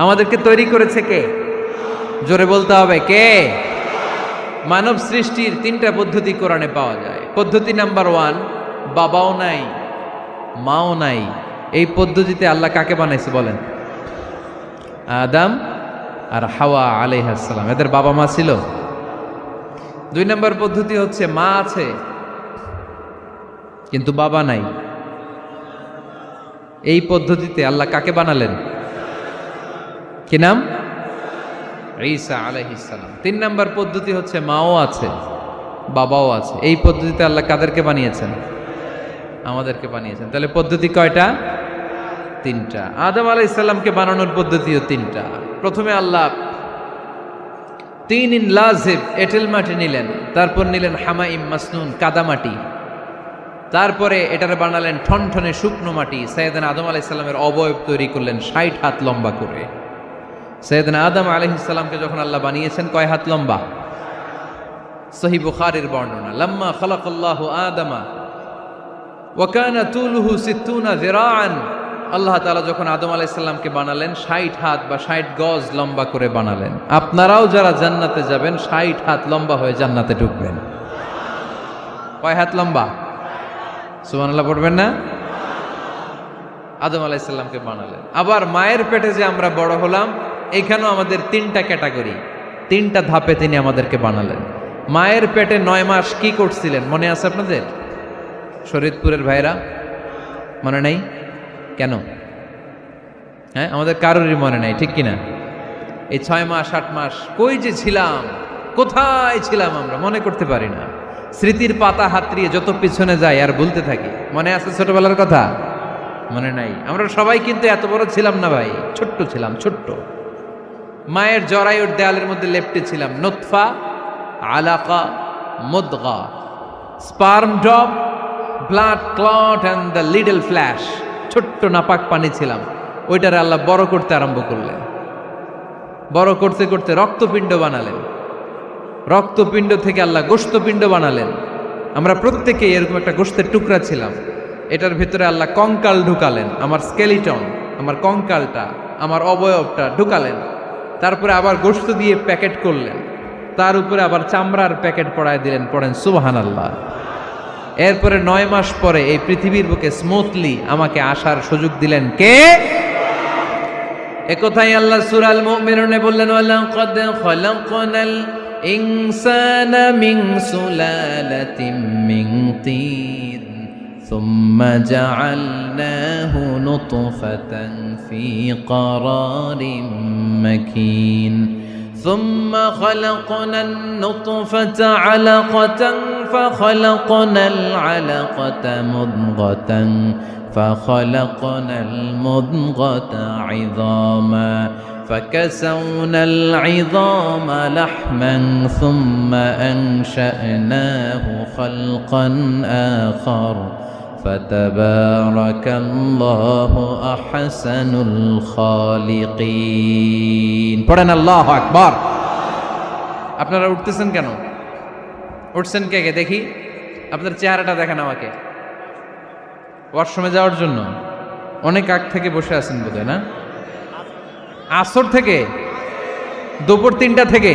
আমাদেরকে তৈরি করেছে কে? জোরে বলতে হবে, কে? মানব সৃষ্টির 3টা পদ্ধতি কোরআনে পাওয়া যায়। পদ্ধতি নাম্বার 1, বাবাও নাই মাও নাই। এই পদ্ধতিতে আল্লাহ কাকে বানাইছে বলেন? আদম আর হাওয়া আলাইহিস সালাম, এদের বাবা মা ছিল। 2 নম্বর পদ্ধতি হচ্ছে মা আছে কিন্তু বাবা নাই। এই পদ্ধতিতে আল্লাহ কাকে বানালেন? কি নাম? ঈসা আলাইহিস সালাম। 3 নম্বর পদ্ধতি হচ্ছে মাও আছে বাবাও আছে। এই পদ্ধতিতে আল্লাহ কাদেরকে বানিয়েছেন? আমাদেরকে বানিয়েছেন। তাহলে পদ্ধতি কয়টা? 3টা। আদম আলাইহিস সালামকে বানানোর পদ্ধতিও 3টা। প্রথমে আল্লাহ 3 লাজিব এঁটেল মাটি নিলেন, তারপর নিলেন হামাইম মাসনুন কাদামাটি, তারপরে এটারে বানালেন ঠনঠনে শুকনো মাটি। সাইয়েদনা আদম আলাইহিস সালামের অবয়ব তৈরি করলেন 60 হাত লম্বা করে। সাইয়েদনা আদম আলাইহিস সালামকে যখন আল্লাহ বানিয়েছেন, কয় হাত লম্বা? সহিহ বুখারীর বর্ণনা, লাম্মা খালাকাল্লাহু আদামা ওয়া কানা তুলুহু 60 যিরাআন। আল্লাহ তাআলা যখন আদম আলাইহিস সালামকে বানালেন, 60 হাত বা 60 গজ লম্বা করে বানালেন। আপনারাও যারা জান্নাতে যাবেন, 60 হাত লম্বা হয়ে জান্নাতে ঢুকবেন। কয় হাত লম্বা? সুবহানাল্লাহ পড়বেন না? আদম আলাইহিস সালামকে বানালেন। আবার মায়ের পেটে যে আমরা বড় হলাম, এখানেও আমাদের 3টা ক্যাটাগরি, 3টা ধাপে তিনি আমাদেরকে বানালেন। মায়ের পেটে 9 মাস কি করছিলেন মনে আছে আপনাদের? শরীয়তপুরের ভাইরা মনে নাই কেন? হ্যাঁ, আমাদের কারোরই মনে নাই, ঠিক কিনা? এই 6 মাস 8 মাস কই যে ছিলাম, কোথায় ছিলাম আমরা মনে করতে পারি না। স্মৃতির পাতা হাতড়িয়ে যত পিছনে যাই আর ভুলতে থাকি। মনে আছে ছোটবেলার কথা? মনে নাই। আমরা সবাই কিন্তু এত বড় ছিলাম না ভাই, ছোট্ট ছিলাম, ছোট্ট। মায়ের জরায়ুর দেয়ালের মধ্যে লেপ্টে ছিলাম। নুতফা, আলাকা, মুদগা, sperm drop, blood clot and the little flesh. ছোট্ট নাপাক পানি ছিলাম। ওইটারে আল্লাহ বড় করতে আরম্ভ করলেন। বড় করতে করতে রক্তপিণ্ড বানালেন। রক্তপিণ্ড থেকে আল্লাহ গোশতপিণ্ড বানালেন। আমরা প্রত্যেকে এরকম একটা গোশতের টুকরা ছিলাম। এটার ভিতরে আল্লাহ কঙ্কাল ঢুকালেন, আমার স্কেলিটন, আমার কঙ্কালটা, আমার অবয়বটা ঢুকালেন। তারপরে আবার গোশত দিয়ে প্যাকেট করলেন, তার উপরে আবার চামড়ার প্যাকেট পড়ায় দিলেন। পড়েন সুবহানাল্লাহ। এরপরে 9 মাস পরে এই পৃথিবীর বুকে স্মুথলি আমাকে আসার সুযোগ দিলেন কে? একথাই আল্লাহ সূরা আল মুমিনুনে বললেন, ওয়ালাকাদ খালাকনাল ইনসানা মিন সুলালাতিন মিন তিন সুম্মা জাআলনাহু নুতফাতান ফি ক্বারারিন মাকিন ثم خلقنا النطفة علقة فخلقنا العلقة مضغة فخلقنا المضغة عظاما فكسونا العظام لحما ثم أنشأناه خلقا آخر فتبارك الله أحسن الخالقين পড়েন আল্লাহু আকবার। আপনারা উঠতেছেন কেন? উঠছেন কে কে দেখি? আপনার চেহারাটা দেখেন আমাকে। ওয়াশরুমে যাওয়ার জন্য অনেক আগ থেকে বসে আছেন বোধহয়, না? আসর থেকে, দুপুর 3টা থেকে?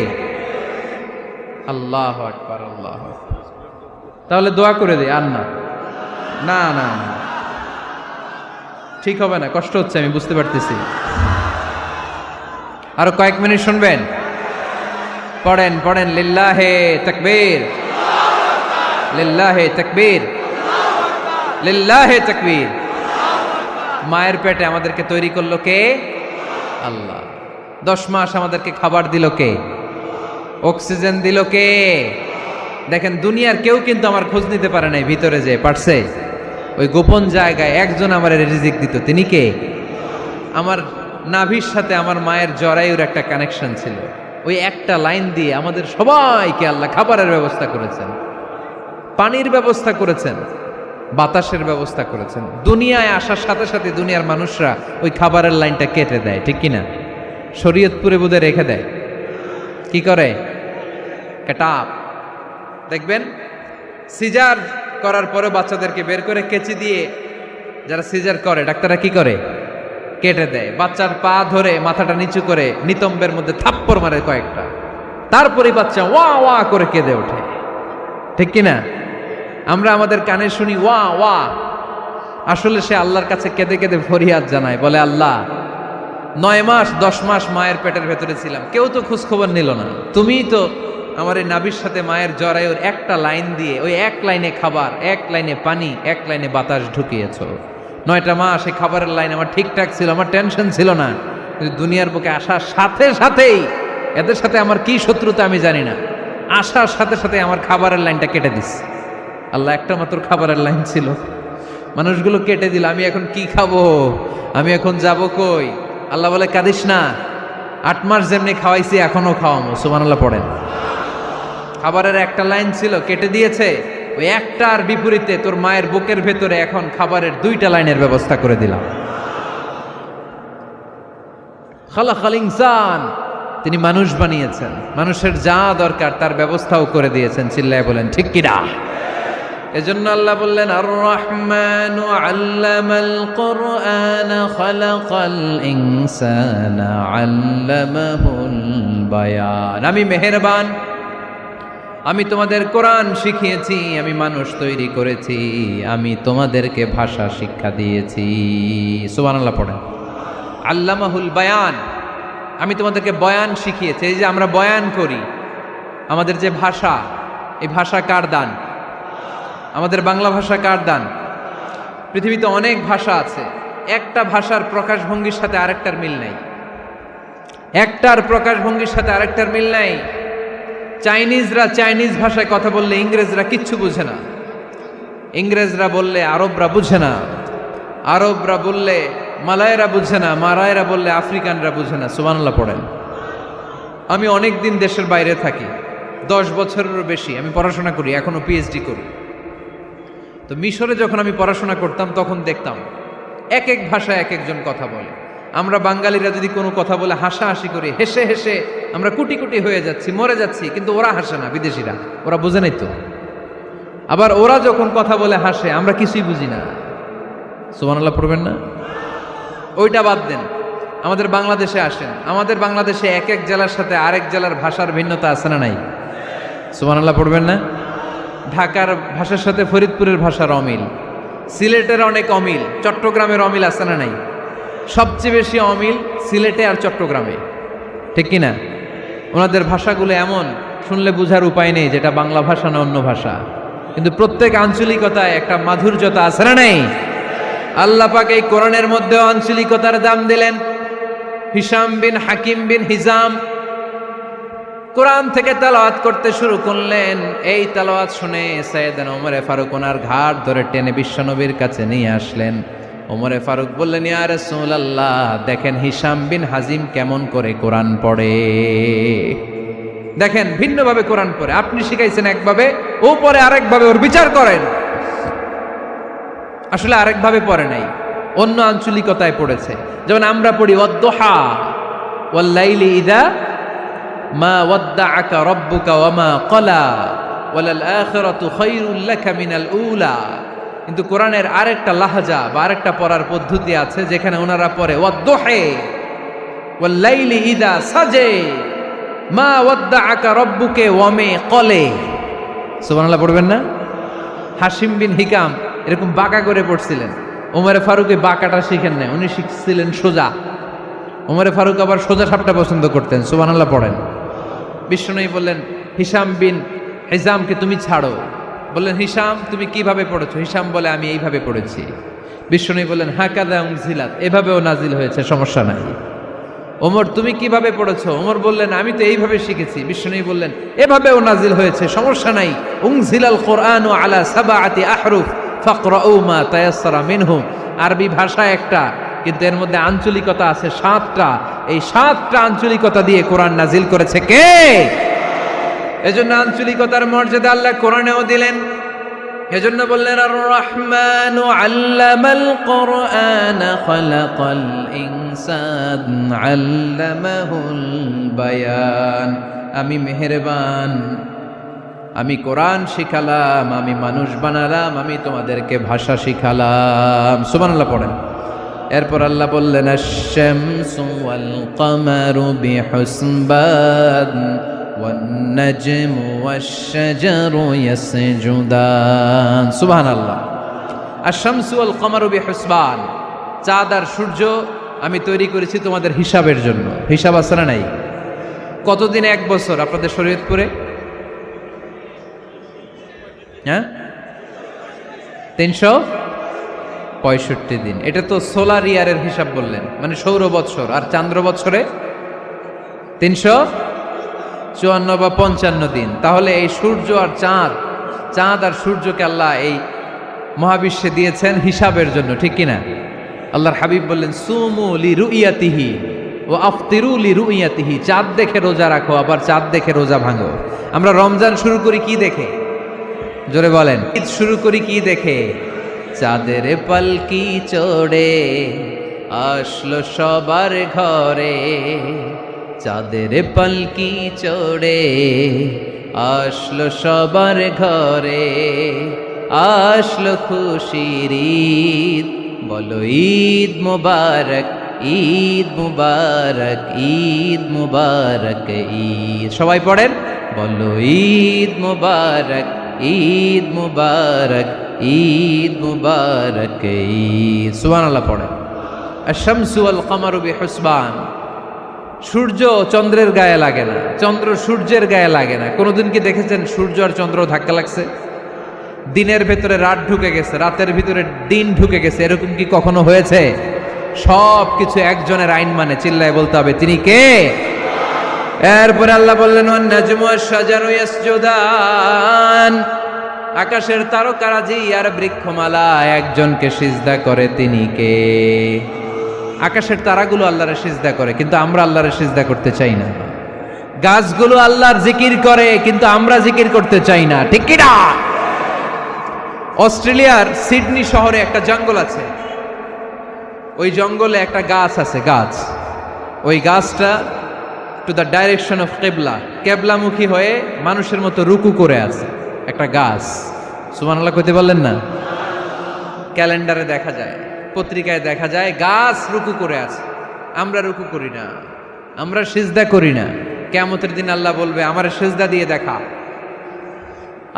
আল্লাহু আকবার, আল্লাহু আকবার। তাহলে দোয়া করে দিই। আর না না না না, ঠিক হবে না, কষ্ট হচ্ছে, আমি বুঝতে পারতেছি। আরো কয়েক মিনিট শুনবেন? পড়েন পড়েন, লিল্লাহে তাকবীর, লিল্লাহে তাকবীর, লিল্লাহে তাকবীর। মায়ের পেটে আমাদেরকে তৈরি করলো কে? আল্লাহ। 10 মাস আমাদেরকে খাবার দিল কে? অক্সিজেন দিল কে? দেখেন, দুনিয়ার কেউ কিন্তু আমার খোঁজ নিতে পারে নাই, ভিতরে যে পারছে, ওই গোপন জায়গায় একজন আমার রিজিক দিত। তিনি কে? আমার নাভির সাথে আমার মায়ের জরায়ুর একটা কানেকশন ছিল। ওই একটা লাইন দিয়ে আমাদের সবাইকে আল্লাহ খাবারের ব্যবস্থা করেছেন, পানির ব্যবস্থা করেছেন, বাতাসের ব্যবস্থা করেছেন। দুনিয়ায় আসার সাথে সাথে দুনিয়ার মানুষরা ওই খাবারের লাইনটা কেটে দেয়, ঠিক কিনা? শরীয়তপুরে বোধে রেখে দেয়। কি করে? কাটাপ। দেখবেন সিজার করার পরে বাচ্চাদেরকে বের করে কেচি দিয়ে, যারা সিজার করে ডাক্তাররা কি করে? কেটে দেয়। বাচ্চার পা ধরে মাথাটা নিচু করে নিতম্বের মধ্যে থাপ্পড় মারে কয়েকটা, তারপরে বাচ্চা ওয়া ওয়া করে কেঁদে ওঠে, ঠিক কিনা? আমরা আমাদের কানে শুনি ওয়া ওয়া, আসলে সে আল্লাহর কাছে কেঁদে কেঁদে ফরিয়াদ জানায়, বলে আল্লাহ 9 মাস 10 মাস মায়ের পেটের ভেতরে ছিলাম, কেউ তো খোঁজ খবর নিল না, তুমিই তো আমার এই নাভির সাথে মায়ের জরায়ুর একটা লাইন দিয়ে, ওই এক লাইনে খাবার, এক লাইনে পানি, এক লাইনে বাতাস ঢুকিয়েছো। 9টা মাস এই খাবারের লাইন আমার ঠিকঠাক ছিল, আমার টেনশন ছিল না। কিন্তু দুনিয়ার বুকে আসার সাথে সাথেই, এদের সাথে আমার কি শত্রুতা আমি জানি না, আসার সাথে সাথে আমার খাবারের লাইনটা কেটে দিস। আল্লাহ একটা মাত্র খাবারের লাইন ছিল, মানুষগুলো কেটে দিল। আমি এখন কি খাবো? আমি এখন যাব কই? আল্লাহ বলে কাঁদিস না, 8 মাস যেমনি খাওয়াইছি এখনো খাওয়াবো। সুবহানাল্লাহ পড়েন। খাবারের একটা লাইন ছিল, কেটে দিয়েছে। ওই একটার বিপরীতে তোর মায়ের বুকের ভেতরে এখন খাবারের 2টা লাইনের ব্যবস্থা করে দিলাম। খালাকাল ইনসান, তিনি মানুষ বানিয়েছেন, মানুষের যা দরকার তার ব্যবস্থাও করে দিয়েছেন। চিল্লায় বলেন ঠিক কিনা? এজন্য আল্লাহ বললেন, আর রহমানু আল্লামাল কুরআন খালাকাল ইনসানা আল্লামাহুল বায়ান। আমি মেহেরবান, আমি তোমাদের কোরআন শিখিয়েছি, আমি মানুষ তৈরি করেছি, আমি তোমাদেরকে ভাষা শিক্ষা দিয়েছি। সুবহানাল্লাহ পড়েন। আল্লামাহুল বায়ান, আমি তোমাদেরকে বয়ান শিখিয়েছি। এই যে আমরা বয়ান করি, আমাদের যে ভাষা, এই ভাষা কার দান? আমাদের বাংলা ভাষা কার দান? পৃথিবীতে অনেক ভাষা আছে, একটা ভাষার প্রকাশভঙ্গির সাথে আরেকটার মিল নাই, একটার প্রকাশভঙ্গির সাথে আরেকটার মিল নাই। চাইনিজরা চাইনিজ ভাষায় কথা বললে ইংরেজরা কিচ্ছু বুঝে না, ইংরেজরা বললে আরবরা বুঝে না, আরবরা বললে মালায়রা বুঝে না, মারায়রা বললে আফ্রিকানরা বুঝে না। সুবহানাল্লাহ পড়েন। আমি অনেক দিন দেশের বাইরে থাকি, 10 বছরেরও বেশি আমি পড়াশোনা করি, এখনো পিএইচডি করি। তো মিশরে যখন আমি পড়াশোনা করতাম তখন দেখতাম এক এক ভাষায় এক একজন কথা বলে। আমরা বাঙালিরা যদি কোনো কথা বলে হাসাহাসি করি, হেসে হেসে আমরা কুটি কুটি হয়ে যাচ্ছি, মরে যাচ্ছি, কিন্তু ওরা হাসে না, বিদেশিরা, ওরা বোঝে নাই তো। আবার ওরা যখন কথা বলে হাসে, আমরা কিছুই বুঝি না। সুবহানাল্লাহ পড়বেন না? ওইটা বাদ দেন, আমাদের বাংলাদেশে আসেন, আমাদের বাংলাদেশে এক এক জেলার সাথে আরেক জেলার ভাষার ভিন্নতা আছে না নাই? সুবহানাল্লাহ পড়বেন না? ঢাকার ভাষার সাথে ফরিদপুরের ভাষার অমিল, সিলেটের অনেক অমিল, চট্টগ্রামের অমিল আছে না নাই? সবচেয়ে বেশি অমিল সিলেটে আর চট্টগ্রামে, ঠিক কিনা? ওনাদের ভাষাগুলো এমন, শুনলে বোঝার উপায় নেই যেটা বাংলা ভাষা না অন্য ভাষা, কিন্তু প্রত্যেক আঞ্চলিকতায় একটা মাধুর্যতা আছে না নেই? আল্লাহ পাক এই কোরআনের মধ্যে আঞ্চলিকতার দাম দিলেন। হিশাম বিন হাকিম বিন হিজাম কোরআন থেকে তেলাওয়াত করতে শুরু করলেন। এই তেলাওয়াত শুনে সাইয়েদনা ওমরে ফারুক ওনার ঘাট ধরে টেনে বিশ্বনবীর কাছে নিয়ে আসলেন। ওমরে ফারুক বললেন, ইয়া রাসূলুল্লাহ, দেখেন হিশাম বিন হাজিম কেমন করে কোরআন পড়ে, দেখেন ভিন্নভাবে কোরআন পড়ে। আপনি শিখাইছেন একভাবে, ও পড়ে আরেকভাবে, ওর বিচার করেন। আসলে আরেকভাবে পড়ে নাই, অন্য আঞ্চলিকতায় পড়েছে। যেমন আমরা পড়ি ওয়াদ-দুহা ওয়াল লাইলি ইযা মা ওয়াদ্দাআকা রাব্বুকা ওয়া মা ক্বালা ওয়ালাল আখিরাতু খায়রুল লাকা মিনাল উলা। কিন্তু কোরআনের আরেকটা লাহাজা বা আরেকটা পড়ার পদ্ধতি আছে, যেখানে ওনারা পড়ে ওয়াদ-দুহা ওয়াল লাইলি ইযা সাজে মা ওয়াদ্দাআকা রাব্বুকা ওয়া মা ক্বালা। সুবহানাল্লাহ পড়বেন না? হাশিম বিন হিকাম এরকম বাঁকা করে পড়ছিলেন। ওমরে ফারুকে বাঁকাটা শিখেন না, উনি শিখছিলেন সোজা। ওমরে ফারুক আবার সোজা সাপটা পছন্দ করতেন। সুবহানাল্লাহ পড়েন। বিশ্বনবী বললেন, হিশাম বিন হিজামকে তুমি ছাড়ো। বললেন, হিশাম তুমি কিভাবে পড়েছো? হিশাম বলে, আমি এইভাবে পড়েছি। বিশ্বনবী বললেন, হাকাযা উনজিলাত, এভাবেও নাজিল হয়েছে, সমস্যা নাই। ওমর তুমি কিভাবে পড়েছো? ওমর বললেন, আমি তো এইভাবে শিখেছি। বিশ্বনবী বললেন, এভাবেও নাজিল হয়েছে, সমস্যা নাই। উনজিলাল কুরআনু আলা সাবআতি আহরুফ ফাকরাউ মা তায়াসসারা মিনহু। আরবি ভাষা একটা, কিন্তু এর মধ্যে আঞ্চলিকতা আছে 7টা। এই 7টা আঞ্চলিকতা দিয়ে কোরআন নাজিল করেছে কে? এজন্য আঞ্চলিকতার মর্যাদা আল্লাহ কোরআনেও দিলেন। এজন্য বললেন, আর রহমানু আল্লামাল কোরআন খালাকাল ইনসান আল্লামাহুল বায়ান। আমি মেহেরবান, আমি কোরআন শিখালাম, আমি মানুষ বানালাম, আমি তোমাদেরকে ভাষা শিখালাম। সুবহানাল্লাহ পড়েন। এরপর আল্লাহ বললেন, আশ-শামসু ওয়াল কামারু বিহুসবান ওয়ান নাজমু ওয়াশ-শাজারু ইয়াসজুদান। সুবহানাল্লাহ। আশ-শামসু ওয়াল কামারু বিহুসবান, চাঁদ আর সূর্য আমি তৈরি করেছি তোমাদের হিসাবের জন্য। হিসাব আছে না নাই? কতদিন এক বছর আপনাদের শরীয়তপুরে? হ্যাঁ, 365 দিন। এটা তো সোলার ইয়ারের হিসাব বললেন, মানে সৌর বৎসর। আর চান্দ্র বৎসরে 354 বা 55 দিন। তাহলে এই সূর্য আর চাঁদ আর সূর্যকে আল্লাহ এই মহাবিশ্বে দিয়েছেন হিসাবের জন্য, ঠিক কিনা? আল্লাহর হাবিব বললেন, সুমু লিরুইয়াতিহি ওয়া আফতিরু লিরুইয়াতিহি। চাঁদ দেখে রোজা রাখো, আবার চাঁদ দেখে রোজা ভাঙো। আমরা রমজান শুরু করি কি দেখে? জোরে বলেন। ঈদ শুরু করি কি দেখে? চাঁদের পালকি চড়ে আসলো সবার ঘরে, চাঁদের পালকি চড়ে আসলো সবার ঘরে, আসলো খুশির ঈদ, বলো ঈদ মুবারক, ঈদ মুবারক, ঈদ মুবারক, ঈদ। সবাই পড়েন, বলো ঈদ মুবারক, ঈদ মুবারক, ঈদ মুবারক, ঈদ। সুবহানাল্লাহ পড়েন। আশ-শামসু ওয়াল কামারু বিহুসবান। সূর্য চন্দ্রের গায়ে লাগে না, চন্দ্র সূর্যের গায়ে লাগে না। কোনোদিন কি দেখেছেন সূর্য আর চন্দ্র ধাক্কা লাগছে? দিনের ভেতরে রাত ঢুকে গেছে, রাতের ভিতরে দিন ঢুকে গেছে, এরকম কি কখনো হয়েছে? সব কিছু একজনের আইন মানে, চিল্লায় বলতে হবে, তিনি কে? এরপরে আল্লাহ বললেন, ওয়ান নাজমু ওয়াশ-শাজারু ইয়াসজুদান। আকাশের তারকারাজি আর বৃক্ষমালা একজনকে সিজদা করে, তিনি কে? আকাশের তারাগুলো আল্লাহরে সিজদা করে, কিন্তু আমরা আল্লাহরে সিজদা করতে চাই না। গাছগুলো আল্লাহর জিকির করে, কিন্তু আমরা জিকির করতে চাই না, ঠিক কি না? অস্ট্রেলিয়ার সিডনি শহরে একটা জঙ্গল আছে। ওই জঙ্গলে একটা গাছ আছে, গাছ। ওই গাছটা টু দ্য ডাইরেকশন অফ কেবলা, কেবলামুখী হয়ে মানুষের মতো রুকু করে আছে একটা গাছ। সুবহানাল্লাহ কইতে বললেন না? ক্যালেন্ডারে দেখা যায়, পত্রিকায় দেখা যায়, গাছ রুকু করে আছে। আমরা রুকু করি না, আমরা সিজদা করি না। কিয়ামতের দিন আল্লাহ বলবে, আমার সিজদা দিয়ে দেখা।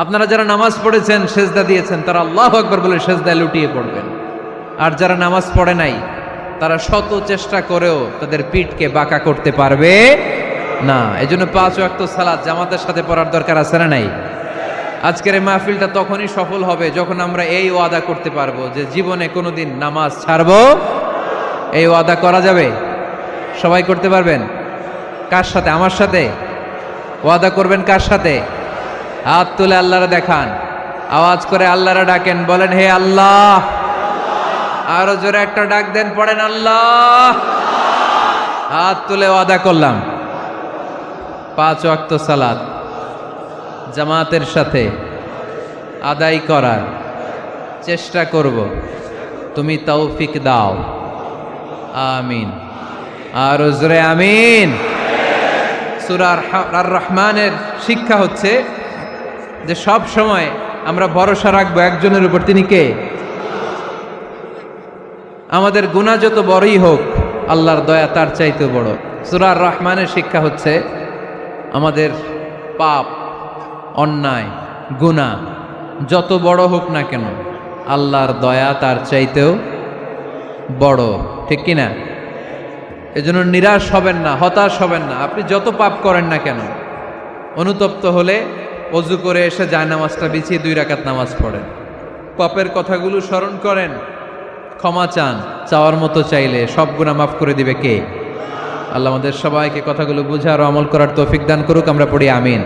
আপনারা যারা নামাজ পড়েছেন, সিজদা দিয়েছেন, তারা আল্লাহু আকবার বলে সিজদায় লুটিয়ে পড়বেন। আর যারা নামাজ পড়ে নাই, তারা শত চেষ্টা করেও তাদের পিঠকে বাঁকা করতে পারবে না। এজন্য 5 ওয়াক্ত সালাত জামাতের সাথে পড়ার দরকার আছে না নাই? আজকের এই মাহফিলটা তখনই সফল হবে যখন আমরা এই ওয়াদা করতে পারবো যে জীবনে কোনোদিন নামাজ ছাড়বো। এই ওয়াদা করা যাবে? সবাই করতে পারবেন? কার সাথে? আমার সাথে ওয়াদা করবেন? কার সাথে? হাত তুলে আল্লাহরা দেখান, আওয়াজ করে আল্লাহরা ডাকেন, বলেন হে আল্লাহ। আরো জোরে একটা ডাক দেন, পড়েন আল্লাহ। হাত তুলে ওয়াদা করলাম 5 ওয়াক্ত সালাত জামাতের সাথে আদায় করার চেষ্টা করব, তুমি তৌফিক দাও, আমিন। আর জোরে আমিন। সূরা আর রহমানের শিক্ষা হচ্ছে যে সব সময় আমরা ভরসা রাখবো একজনের উপর, তিনি কে? আমাদের গুনাহ যত বড়ই হোক আল্লাহর দয়া তার চাইতে বড়। সূরা আর রহমানের শিক্ষা হচ্ছে আমাদের পাপ, অন্যায়, গুনাহ যত বড় হোক না কেন আল্লাহর দয়া তার চাইতেও বড়, ঠিক কিনা? এজন্য নিরাশ হবেন না, হতাশ হবেন না। আপনি যত পাপ করেন না কেন, অনুতপ্ত হলে ওযু করে এসে জায়নামাজটা বিছিয়ে 2 রাকাত নামাজ পড়েন, পাপের কথাগুলো স্মরণ করেন, ক্ষমা চান। চাওয়ার মতো চাইলে সব গুনাহ মাফ করে দিবে কে? আল্লাহ আমাদের সবাইকে কথাগুলো বুঝার ও আমল করার তৌফিক দান করুক। আমরা পড়ি আমিন।